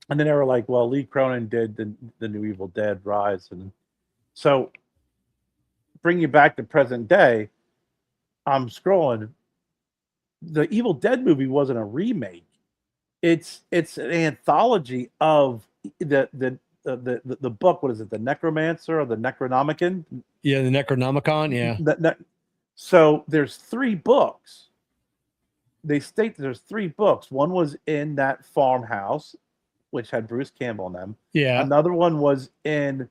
then they were like, well, Lee Cronin did the new Evil Dead Rise. And so bring you back to present day, I'm scrolling. The Evil Dead movie wasn't a remake. It's an anthology of the book. What is it? The Necromancer or the Necronomicon? Yeah, the Necronomicon. Yeah. So there's 3 books. They state that there's 3 books. One was in that farmhouse, which had Bruce Campbell in them. Yeah. Another one ended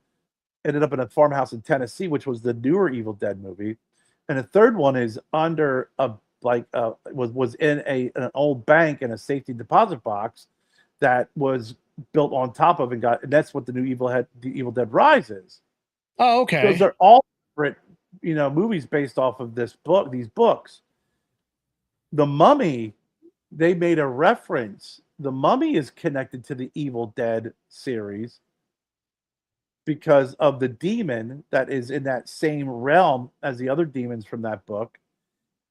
up in a farmhouse in Tennessee, which was the newer Evil Dead movie. And the third one is under was in an old bank in a safety deposit box that was built on top of and that's what the new Evil Dead Rise is. Oh, okay. Because they're all separate, movies based off of these books. The Mummy, they made a reference. The Mummy is connected to the Evil Dead series because of the demon that is in that same realm as the other demons from that book.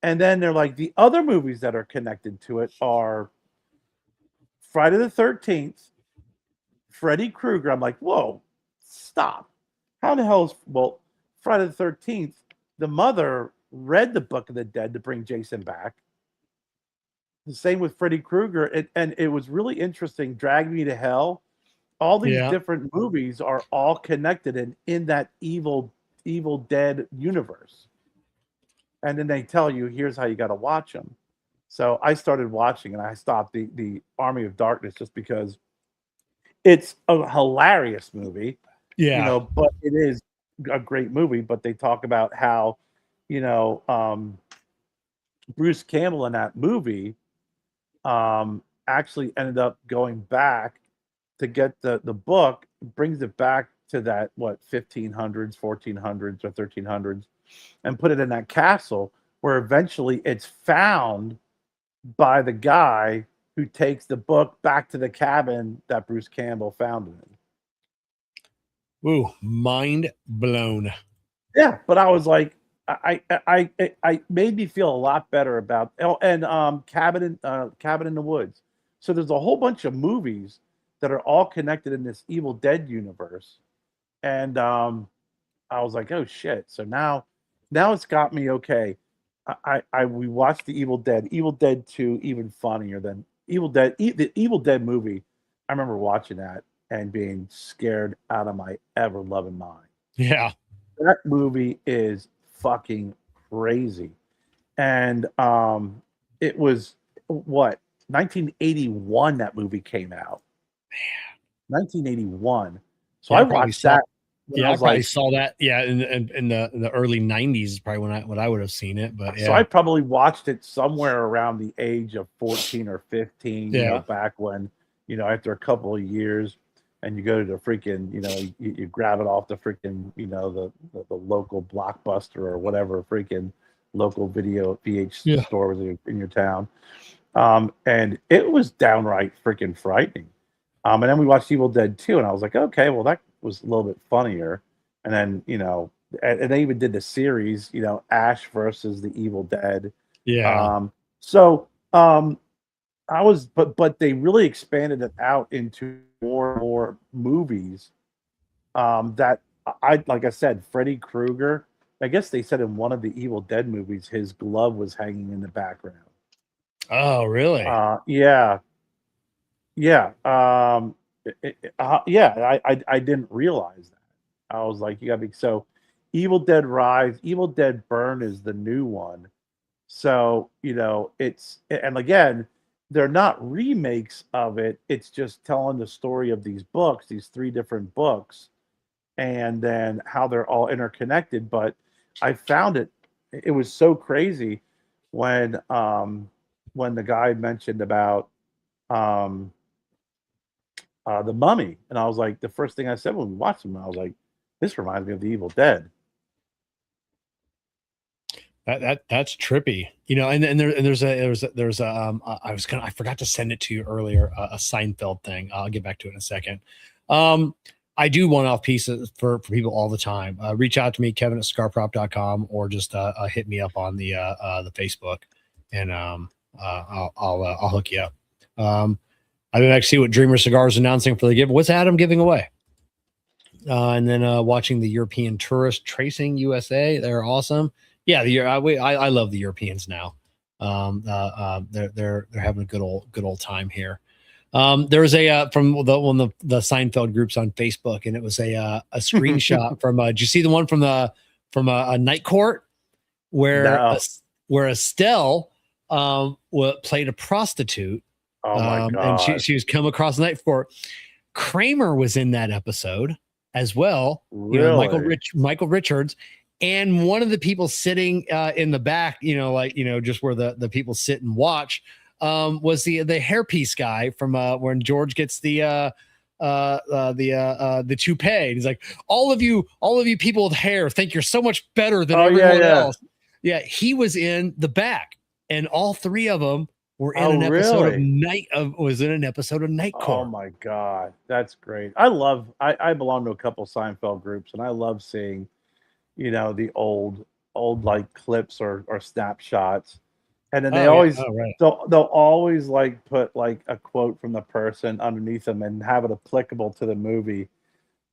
And then they're like, the other movies that are connected to it are Friday the 13th, Freddy Krueger. I'm like, whoa, stop. How the hell is, Friday the 13th, the mother read the Book of the Dead to bring Jason back. The same with Freddy Krueger. And it was really interesting. Drag Me to Hell. All these different movies are all connected in that Evil Dead universe. And then they tell you, here's how you got to watch them. So I started watching and I stopped the Army of Darkness just because it's a hilarious movie. Yeah. But it is a great movie. But they talk about how, Bruce Campbell in that movie actually ended up going back to get the book, brings it back to that 1500s, 1400s, or 1300s, and put it in that castle where eventually it's found by the guy who takes the book back to the cabin that Bruce Campbell found it in. Ooh, mind blown. Yeah, but I was like, I made me feel a lot better about Cabin in the Woods. So there's a whole bunch of movies that are all connected in this Evil Dead universe, and I was like, oh shit! So now it's got me okay. We watched the Evil Dead 2, even funnier than Evil Dead. The Evil Dead movie, I remember watching that and being scared out of my ever loving mind. Yeah, that movie is fucking crazy, and it was 1981 that movie came out. Man, 1981. So I watched that. Yeah, I probably saw that. Yeah, in the early 90s is probably when I would have seen it. But yeah. So I probably watched it somewhere around the age of 14 or 15. Back when after a couple of years, and you go to the freaking you grab it off the freaking the local Blockbuster or whatever freaking local video VH store was in your town, and it was downright freaking frightening. And then we watched Evil Dead 2, and I was like, okay, well that was a little bit funnier. And then and they even did the series, Ash versus the Evil Dead. Yeah. I was, but they really expanded it out into more movies. That like I said, Freddy Krueger. I guess they said in one of the Evil Dead movies, his glove was hanging in the background. Oh, really? Yeah. I didn't realize that. I was like, you gotta be so. Evil Dead Rise, Evil Dead Burn is the new one. So it's, and again, they're not remakes of it. It's just telling the story of these books, these 3 different books, and then how they're all interconnected. But I found it was so crazy when the guy mentioned about um the Mummy, and I was like, the first thing I said when we watched him, I was like, this reminds me of the Evil Dead. That's trippy, there's a I forgot to send it to you earlier, a Seinfeld thing. I'll get back to it in a second. I do one-off pieces for people all the time. Reach out to me, Kevin at cigarprop.com, or just hit me up on the Facebook, and I'll hook you up. I didn't actually see what Dreamer Cigars announcing for the give. What's Adam giving away? And then watching the European Tourist Tracing USA. They're awesome. Yeah, I love the Europeans now. They're having a good old time here. There was a from one of the Seinfeld groups on Facebook, and it was a screenshot from. Did you see the one from a night court where where Estelle played a prostitute? Oh my God. And she was come across the night court. Kramer was in that episode as well. Really? Michael Richards. And one of the people sitting in the back, just where the people sit and watch, was the hairpiece guy from when George gets the toupee. He's like, all of you people with hair think you're so much better than everyone else. Yeah, he was in the back, and all three of them were in an episode of Night Court. Oh my God, that's great. I belong to a couple Seinfeld groups, and I love seeing the old like clips or snapshots, and then they'll always like put like a quote from the person underneath them and have it applicable to the movie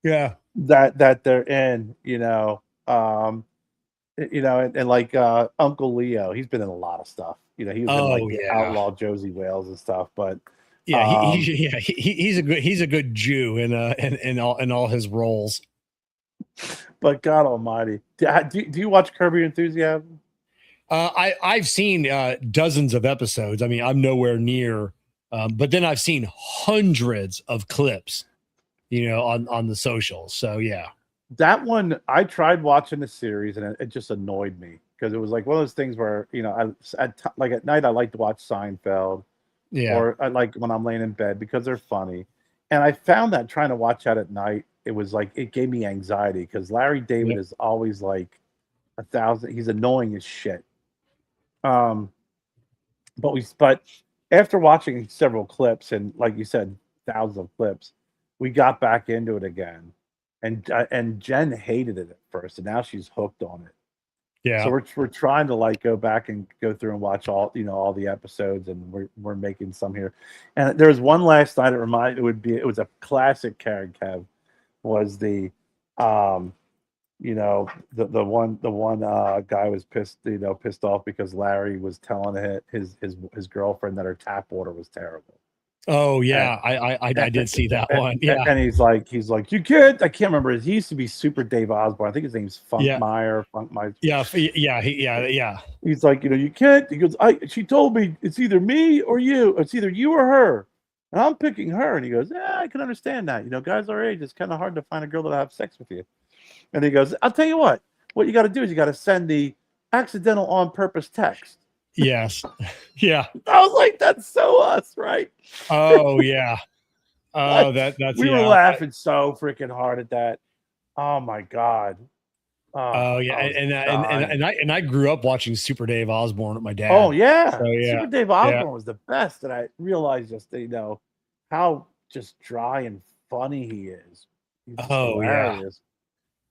that they're in, and like Uncle Leo, he's been in a lot of stuff. He was in like the Outlaw Josie Wales and stuff, but he's a good Jew in all his roles. But God Almighty, do you watch Curb Your Enthusiasm? I've seen dozens of episodes. I mean, I'm nowhere near, but then I've seen hundreds of clips, on the socials. So yeah, that one I tried watching the series and it just annoyed me because it was like one of those things where like at night I like to watch Seinfeld, or I like when I'm laying in bed because they're funny, and I found that trying to watch that at night, it was like it gave me anxiety because Larry David is always like 1,000. He's annoying as shit. But after watching several clips and like you said, thousands of clips, we got back into it again, and Jen hated it at first, and now she's hooked on it. Yeah. So we're trying to like go back and go through and watch all the episodes, and we're making some here. And there was one last night. It was a classic Karen Kev. Was the one guy was pissed off because Larry was telling his girlfriend that her tap water was terrible. Oh yeah, I did see that one. Yeah, and he's like, you can't. I can't remember. He used to be Super Dave Osborne. I think his name's Funk Meyer. Yeah. He's like, you can't. He goes, she told me it's either me or you. It's either you or her. And I'm picking her. And he goes, yeah, I can understand that. Guys our age, it's kind of hard to find a girl that'll have sex with you. And he goes, I'll tell you what you got to do is you got to send the accidental on purpose text. Yes. Yeah. I was like, that's so us, right? Oh yeah. Oh, we were laughing so freaking hard at that. Oh my God. Oh yeah. And I grew up watching Super Dave Osborne with my dad. Oh yeah. So, Super Dave Osborne was the best. And I realized just how just dry and funny he is. He's hilarious.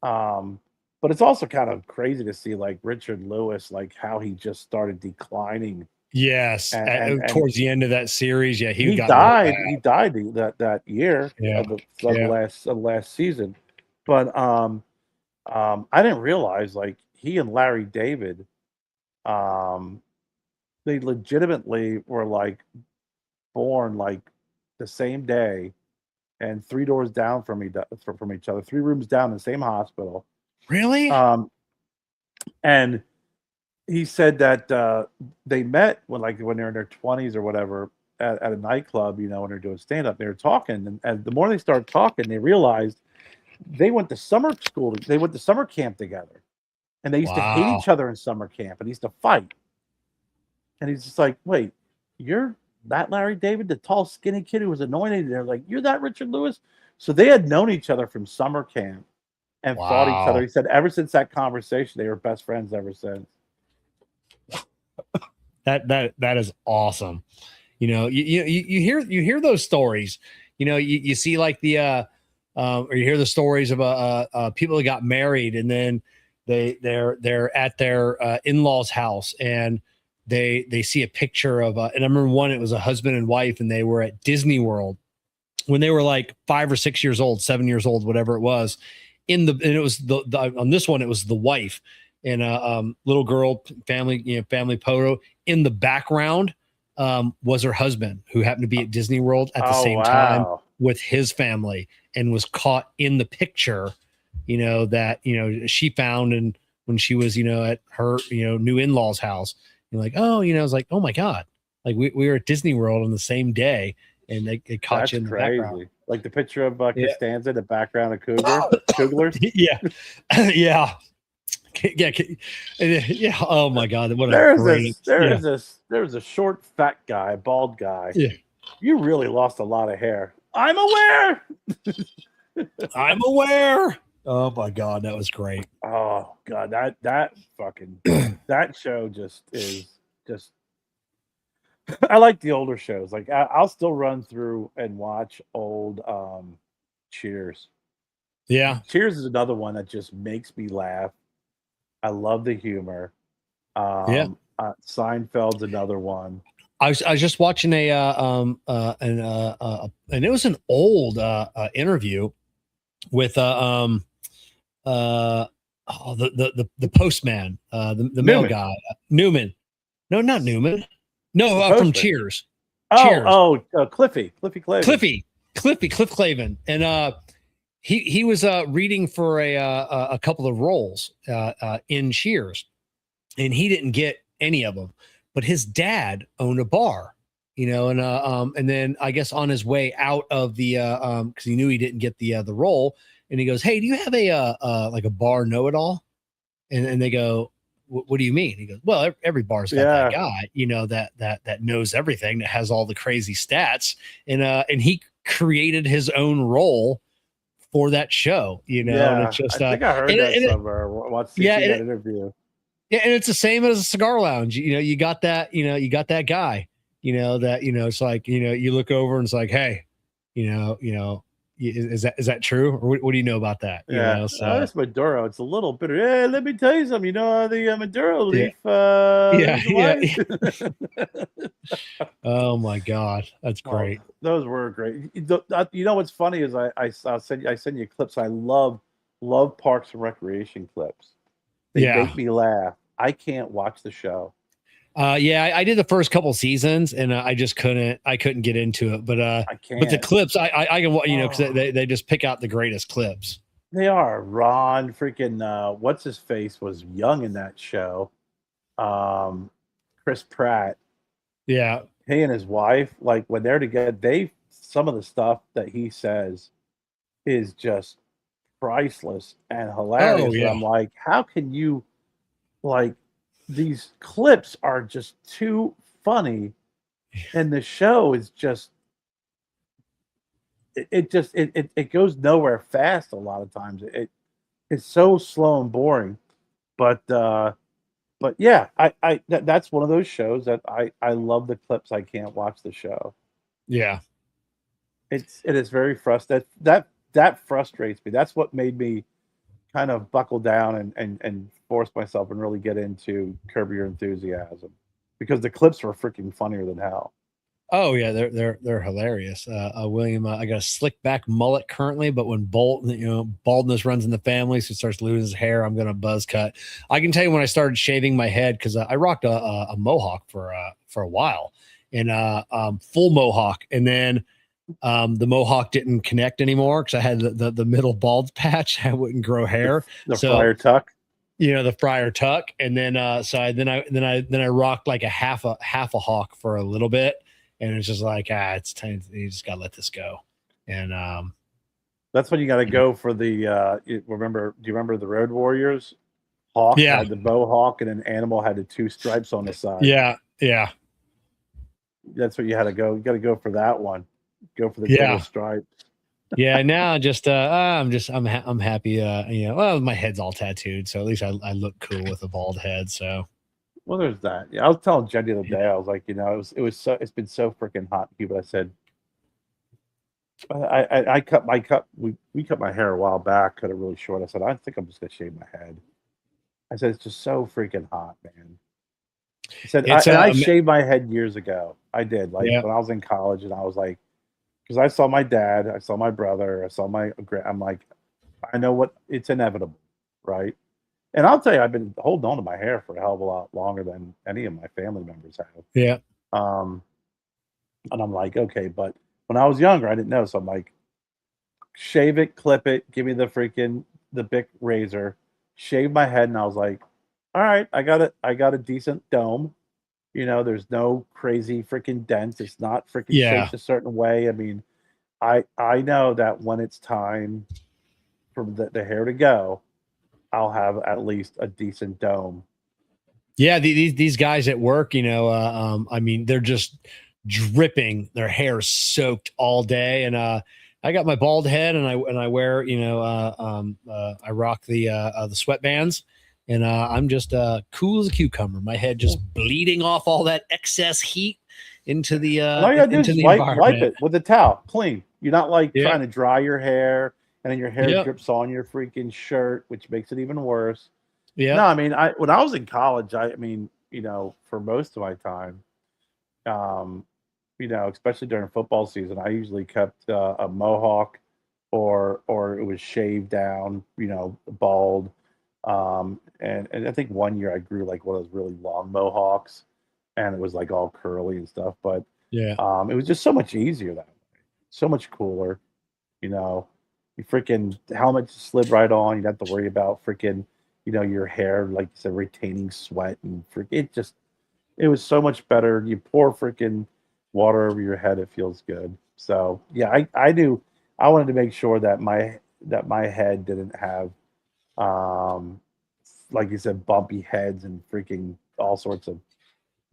But it's also kind of crazy to see like Richard Lewis, like how he just started declining. Yes, and towards the end of that series, he died. He died that year, the last season. But I didn't realize like he and Larry David, they legitimately were like born like the same day, and 3 doors down from each other, 3 rooms down in the same hospital. Really? And he said that they met when they're in their 20s or whatever at a nightclub, when they're doing stand up. They were talking, and the more they started talking, they realized they went to summer school. They went to summer camp together, and they used to hate each other in summer camp and used to fight. And he's just like, wait, you're that Larry David, the tall, skinny kid who was anointed? And they're like, you're that Richard Lewis? So they had known each other from summer camp and fought each other. Wow. He said ever since that conversation, they were best friends ever since. That is awesome. You hear those stories. You see like the or you hear the stories of people that got married and then they're at their in-laws house and they see a picture of and I remember one, it was a husband and wife and they were at Disney World when they were like 5 or 6 years old, 7 years old, whatever it was. And it was the on this one, it was the wife and a little girl family photo. In the background was her husband, who happened to be at Disney World at the same time with his family and was caught in the picture, that she found and when she was at her new in-laws house. You're like, oh, I was like, oh my god, like we were at Disney World on the same day and they caught That's you in the crazy. background. Like the picture of Costanza, the background of Couglers. Yeah. Yeah. Yeah. Oh my god, what there's a short, fat guy, bald guy. Yeah. You really lost a lot of hair. I'm aware. I'm aware. Oh my god, that was great. Oh god, that fucking that show just is just. I like the older shows. Like I'll still run through and watch old Cheers. Yeah. Cheers is another one that just makes me laugh. I love the humor. Seinfeld's another one. I was just watching and it was an old interview with the postman, the mail guy, Newman. No, not Newman. No, from Cheers. Cheers. Cliff Clavin, and he was reading for a couple of roles in Cheers, and he didn't get any of them. But his dad owned a bar, and then I guess on his way out of the because he knew he didn't get the role, and he goes, "Hey, do you have like a bar know-it-all?" And they go, "What do you mean?" He goes, "Well, every bar's got that guy, that knows everything, that has all the crazy stats," and he created his own role for that show, and it's just I think I heard that somewhere. Watched that interview. Yeah, and it's the same as a cigar lounge. You got that, you got that guy, that, it's like, you look over and it's like, hey, is that true? Or what do you know about that? Yeah, it's Maduro. It's a little bitter. Hey, let me tell you something. The Maduro leaf. Oh my God, that's great. Those were great. What's funny is I send you clips. I love Parks and Recreation clips. They make me laugh. I can't watch the show. I did the first couple seasons and I just couldn't get into it, but I can't. But the clips I can, because they just pick out the greatest clips. They are. Ron freaking what's his face was young in that show. Chris Pratt. Yeah. He and his wife, like when they're together, some of the stuff that he says is just priceless and hilarious. Oh, yeah. I'm like, how can you, like, these clips are just too funny, and the show is just it goes nowhere fast a lot of times. It's so slow and boring, but yeah, that's one of those shows that I love the clips. I can't watch the show. Yeah, it is very frustrating. That frustrates me. That's what made me kind of buckle down and force myself and really get into Curb Your Enthusiasm, because the clips were freaking funnier than hell. Oh yeah, they're hilarious. William, I got a slick back mullet currently, but when baldness runs in the family, so he starts losing his hair, I'm gonna buzz cut. I can tell you when I started shaving my head, because I rocked a mohawk for a while, and full mohawk, and then the mohawk didn't connect anymore because I had the middle bald patch. I wouldn't grow hair. The friar tuck. The friar tuck, and then I rocked like a half a hawk for a little bit, and it's just like it's time. You just gotta let this go. And that's when you got to go for the. Do you remember the Road Warriors? Hawk had the bow hawk, and an animal had the two stripes on the side. Yeah, Yeah. That's what you had to go. You got to go for that one. Go for the Yeah. double stripes. Yeah, now I'm happy. Well, my head's all tattooed, so at least I look cool with a bald head. So Well, there's that. Yeah, I was telling Jen the other day. I was like, it's been so freaking hot here, but I said, I we cut my hair a while back, cut it really short. I said, I think I'm just gonna shave my head. I said, it's just so freaking hot, man. I said, it's I shaved my head years ago. I did, like yeah, when I was in college, and I was like, because I saw my dad, I saw my brother, I saw I'm like, I know what it's inevitable, right? And I'll tell you, I've been holding on to my hair for a hell of a lot longer than any of my family members have. yeah, Um, and I'm like, okay, but when I was younger, I didn't know, so I'm like, shave it, clip it, give me the Bic razor, shave my head, and I was like, all right, I got a decent dome. There's no crazy freaking dents. It's not freaking yeah. shaped a certain way. I mean, I know that when it's time for the hair to go, I'll have at least a decent dome. Yeah, these guys at work, I mean, they're just dripping. Their hair is soaked all day, and I got my bald head, and I wear, I rock the sweatbands, and I'm just cool as a cucumber. My head just bleeding off all that excess heat into the And all you gotta do is into just the wipe environment. it with a towel, clean. You're not like Yeah, trying to dry your hair, and then your hair yeah, drips on your freaking shirt, which makes it even worse. yeah, No, I mean, when I was in college, I mean, for most of my time, um, especially during football season, I usually kept a mohawk, or it was shaved down, bald. And I think one year I grew like one of those really long mohawks, and it was like all curly and stuff. But yeah. it was just so much easier that way, so much cooler. You know, your freaking helmet just slid right on. You would have to worry about freaking, your hair, like you said, retaining sweat and it was so much better. You pour freaking water over your head, it feels good. So yeah, I do. I wanted to make sure that my head didn't have, um, like you said, bumpy heads and freaking all sorts of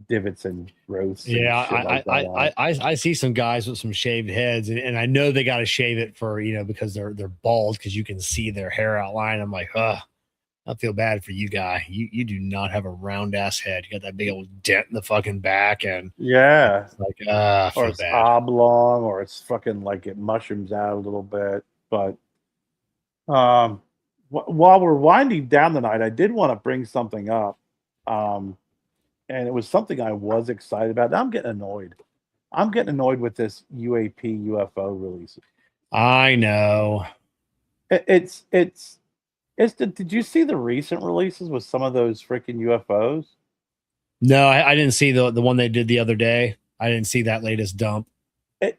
divots and growths and Yeah, shit like that on it. I see some guys with some shaved heads, and I know they got to shave it for because they're bald because you can see their hair outline. I'm like, I feel bad for you, guy. You do not have a round ass head. You got that big old dent in the fucking back, and Yeah, it's like, I or feel it's bad. oblong, or it's fucking like it mushrooms out a little bit. But um, while we're winding down the night, I did want to bring something up, um, and it was something I was excited about. Now I'm getting annoyed. I'm getting annoyed with this UAP UFO release. I know. It, it's did you see the recent releases with some of those freaking UFOs? No, I didn't see the one they did the other day. I didn't see that latest dump. It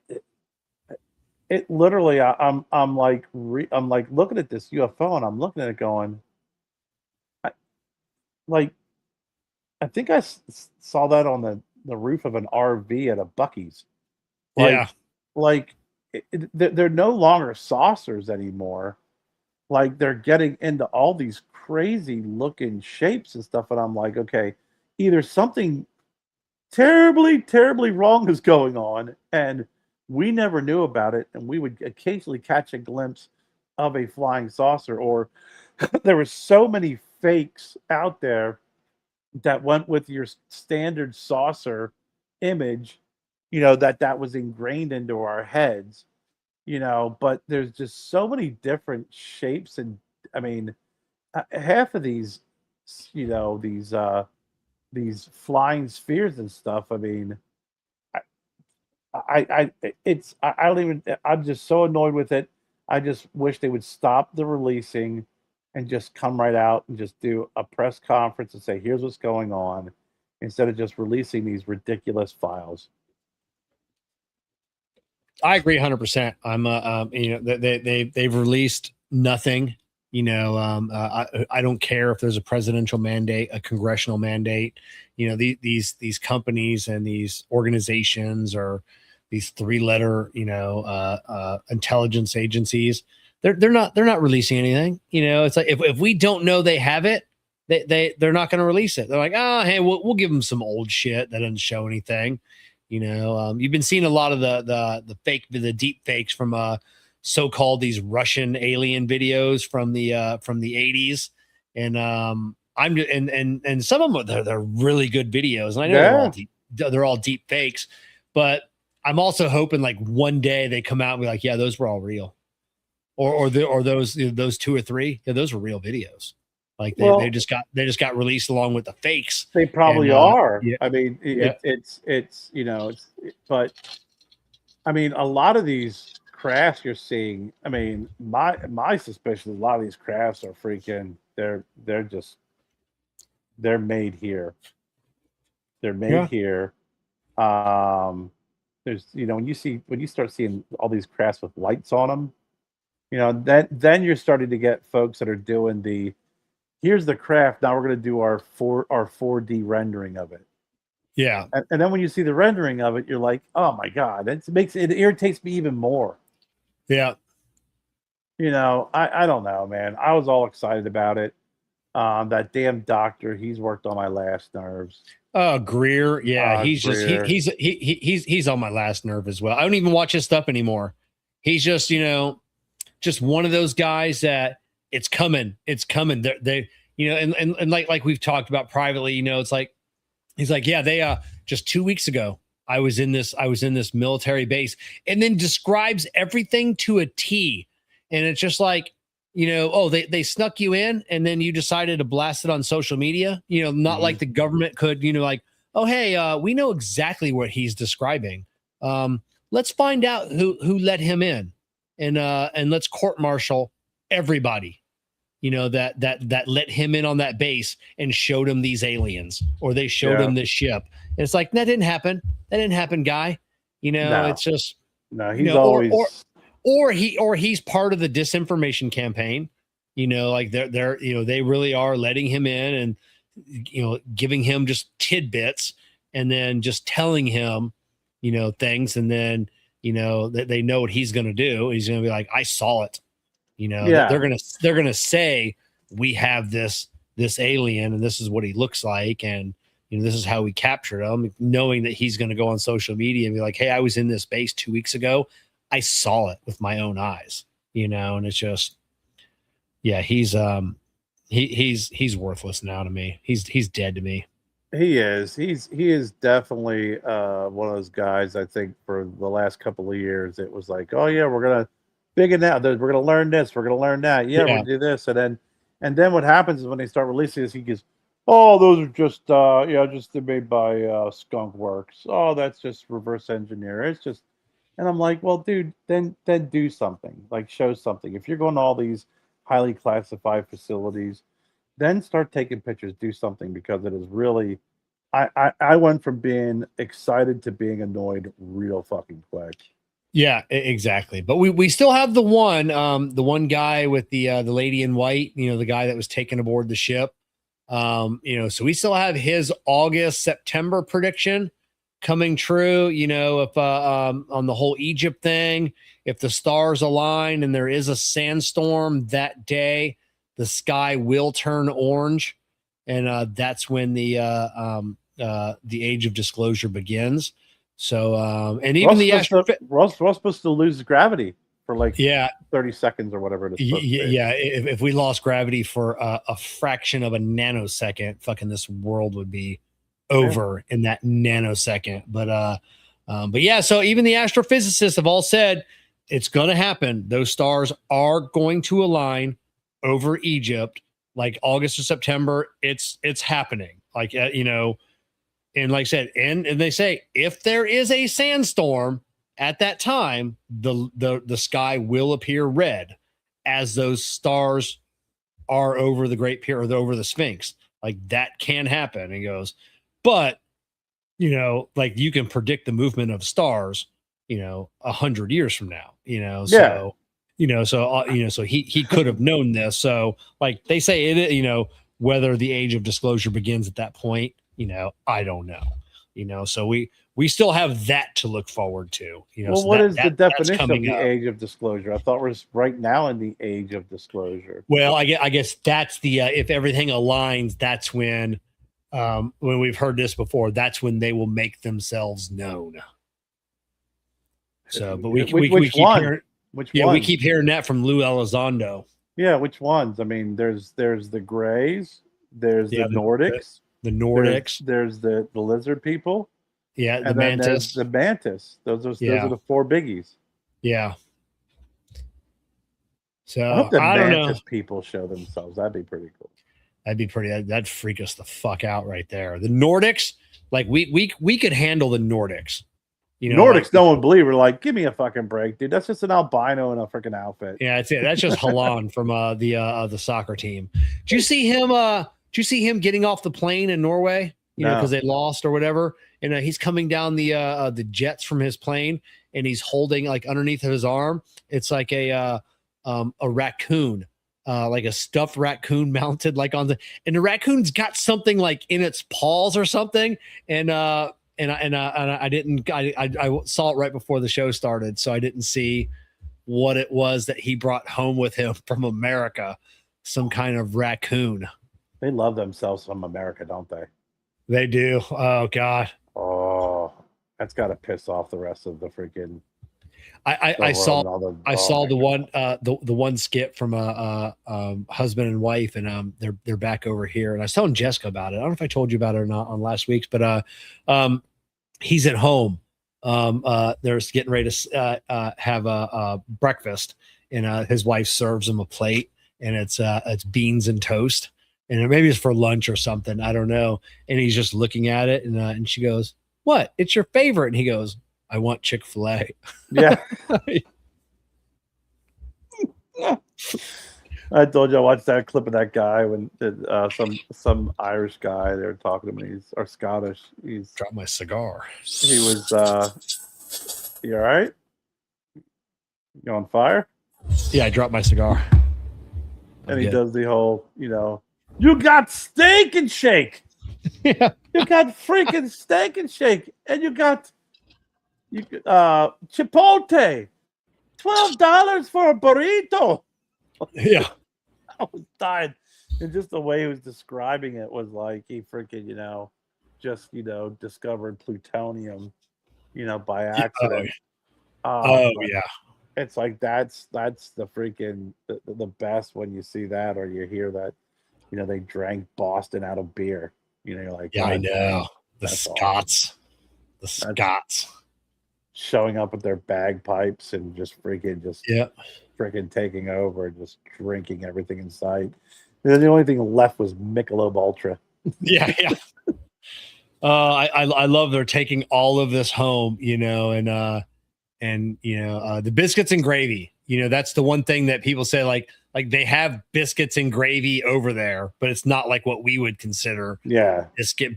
it literally, I'm like I'm like looking at this UFO, and I'm looking at it going, I, like I think saw that on the roof of an RV at a Bucky's. Yeah, Like they're no longer saucers anymore. Like they're getting into all these crazy looking shapes and stuff, and I'm like, okay, either something terribly, terribly wrong is going on, and we never knew about it, and we would occasionally catch a glimpse of a flying saucer, or there were so many fakes out there that went with your standard saucer image, that was ingrained into our heads, but there's just so many different shapes, and I mean, half of these, these flying spheres and stuff. I mean, I don't even. I'm just so annoyed with it. I just wish they would stop the releasing and just come right out and just do a press conference and say, "Here's what's going on," instead of just releasing these ridiculous files. I agree 100%. I'm they've released nothing. I don't care if there's a presidential mandate, a congressional mandate. These companies and these organizations, or these three-letter intelligence agencies, they're not releasing anything. It's like if we don't know they have it, they're not going to release it. They're like, oh, hey, we'll give them some old shit that doesn't show anything. You've been seeing a lot of the deep fakes from so-called these Russian alien videos from the 80s, and and some of them they're really good videos, and I know they're all deep fakes, but I'm also hoping like one day they come out and be like, yeah, those were all real, or those 2 or 3, yeah, those were real videos. Like they just got released along with the fakes. They probably are. Yeah. I mean, but I mean, a lot of these crafts you're seeing. I mean, my suspicion is a lot of these crafts are freaking. They're made here. They're made here. There's when you start seeing all these crafts with lights on them, then you're starting to get folks that are doing the. Here's the craft. Now we're going to do our 4D rendering of it. Yeah. And then when you see the rendering of it, you're like, oh my God, it irritates me even more. Yeah. I don't know, man. I was all excited about it. That damn doctor, he's worked on my last nerves. Greer. Yeah. Greer. He's on my last nerve as well. I don't even watch his stuff anymore. He's just, just one of those guys that it's coming. They and like we've talked about privately, it's like, he's like, yeah, they just 2 weeks ago, I was in this military base, and then describes everything to a T. And it's just like, they snuck you in and then you decided to blast it on social media, not like the government could, like, oh, hey, we know exactly what he's describing. Let's find out who let him in and let's court-martial everybody, that let him in on that base and showed him these aliens, or they showed him this ship. And it's like, that didn't happen. That didn't happen, guy. It's just, no, he's always, or he's part of the disinformation campaign, like they're they really are letting him in and, giving him just tidbits and then just telling him, things. And then, they know what he's going to do. He's going to be like, I saw it. They're gonna say we have this alien and this is what he looks like, and this is how we captured him, knowing that he's going to go on social media and be like, hey, I was in this base 2 weeks ago, I saw it with my own eyes, and it's just, yeah, he's worthless now to me. He's dead to me. He is definitely one of those guys. I think for the last couple of years it was like, oh yeah, we're gonna big it out. We're going to learn this. We're going to learn that. Yeah, we're going to do this. And then what happens is when they start releasing this, he goes, oh, those are just, just made by Skunk Works. Oh, that's just reverse engineer. It's just, and I'm like, well, dude, then do something. Like, show something. If you're going to all these highly classified facilities, then start taking pictures. Do something, because it is really, I went from being excited to being annoyed real fucking quick. Yeah, exactly. But we still have the one guy with the lady in white, the guy that was taken aboard the ship. So we still have his August, September prediction coming true, if on the whole Egypt thing, if the stars align and there is a sandstorm that day, the sky will turn orange. And that's when the age of disclosure begins. So, and even Russ supposed to lose gravity for like 30 seconds or whatever it is. Yeah. If we lost gravity for a fraction of a nanosecond, fucking this world would be over in that nanosecond. But yeah, so even the astrophysicists have all said it's going to happen. Those stars are going to align over Egypt, like August or September. It's happening. Like, and like I said, and they say if there is a sandstorm at that time, the sky will appear red as those stars are over the Great Pyramid or over the Sphinx. Like, that can happen. And he goes, but like, you can predict the movement of stars, 100 years from now. So so he could have known this. So like they say, whether the age of disclosure begins at that point, I don't know, So we still have that to look forward to. Well, so what is the that's definition of coming the up. age of disclosure? I thought we're right now in the age of disclosure. Well, I guess that's the if everything aligns, that's when we've heard this before, that's when they will make themselves known. So, but we keep hearing, Which yeah, one? we keep hearing that from Lou Elizondo. Yeah, which ones? I mean, there's the Greys, there's the Nordics, the Nordics, there's the lizard people, yeah, the and then there's Mantis, the Mantis. Those are the 4 biggies. Yeah. So I hope the don't Mantis know. people show themselves. That'd be pretty cool. That'd freak us the fuck out right there. The Nordics, like we could handle the Nordics. Nordics, like, no one believe. We're like, give me a fucking break, dude. That's just an albino in a freaking outfit. Yeah, that's it. That's just Halan from the soccer team. Did you see him? Did you see him getting off the plane in Norway? Because they lost or whatever. And he's coming down the jets from his plane, and he's holding like underneath of his arm. It's like a raccoon, like a stuffed raccoon mounted like on and the raccoon's got something like in its paws or something. And I saw it right before the show started, so I didn't see what it was that he brought home with him from America. Some kind of raccoon. They love themselves from America, don't they? They do. Oh God. Oh, that's got to piss off the rest of the freaking. I saw the one skit from a husband and wife, and they're back over here, and I was telling Jessica about it. I don't know if I told you about it or not on last week's, but he's at home. They're getting ready to have a breakfast, and his wife serves him a plate, and it's beans and toast, and maybe it's for lunch or something. I don't know. And he's just looking at it, and she goes, "What? It's your favorite?" And he goes, "I want Chick-fil-A." Yeah. I told you I watched that clip of that guy when some Irish guy, they were talking to me, or Scottish. He's dropped my cigar. He was you all right? You on fire? Yeah, I dropped my cigar. And he does the whole, you got steak and shake. Yeah. You got freaking steak and shake. And you got Chipotle. $12 for a burrito. Yeah. I was dying. And just the way he was describing it was like he freaking, just, discovered plutonium, by accident. Yeah. It's like that's the freaking the best when you see that, or you hear that, they drank Boston out of beer. You're like, yeah, I know. The Scots. Awesome. The Scots. Showing up with their bagpipes and just freaking taking over and just drinking everything in sight. And then the only thing left was Michelob Ultra. Yeah. I love they're taking all of this home, and the biscuits and gravy. That's the one thing that people say, like they have biscuits and gravy over there, but it's not like what we would consider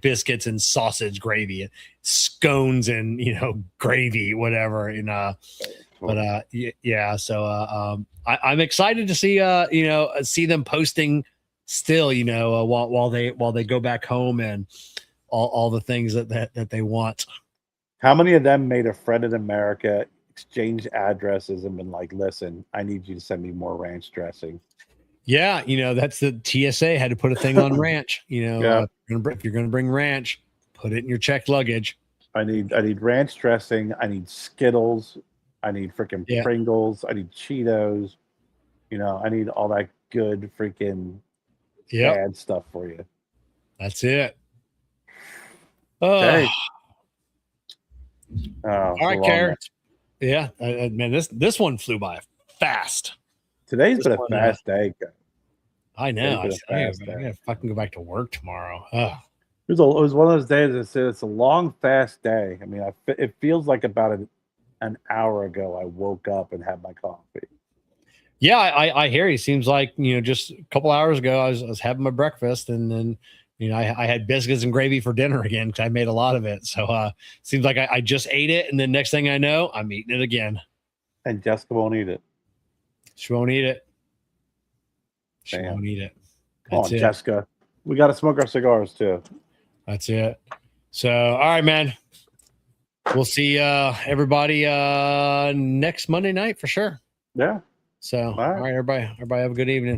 biscuits and sausage gravy, scones and gravy, whatever. I'm excited to see them posting still, while they go back home and all the things that they want. How many of them made a friend in America, exchanged addresses, and been like, listen, I need you to send me more ranch dressing? Yeah, that's the TSA had to put a thing on ranch. If you're going to bring ranch, put it in your checked luggage. I need ranch dressing. I need Skittles. I need freaking Pringles. I need Cheetos. I need all that good freaking bad stuff for you. That's it. Okay. All right, Kerr. Yeah, man, this one flew by fast. Today's been a fast day. I know. I gotta fucking go back to work tomorrow. It was one of those days that said it's a long, fast day. I mean, it feels like about an hour ago I woke up and had my coffee. Yeah, I hear you. Seems like just a couple hours ago I was having my breakfast, and then I had biscuits and gravy for dinner again because I made a lot of it. So seems like I just ate it, and then next thing I know, I'm eating it again. And Jessica won't eat it. She won't eat it. She won't eat it. Come on, Jessica. We got to smoke our cigars too. That's it. So, all right, man. We'll see everybody next Monday night for sure. Yeah. So, right. all right, everybody have a good evening.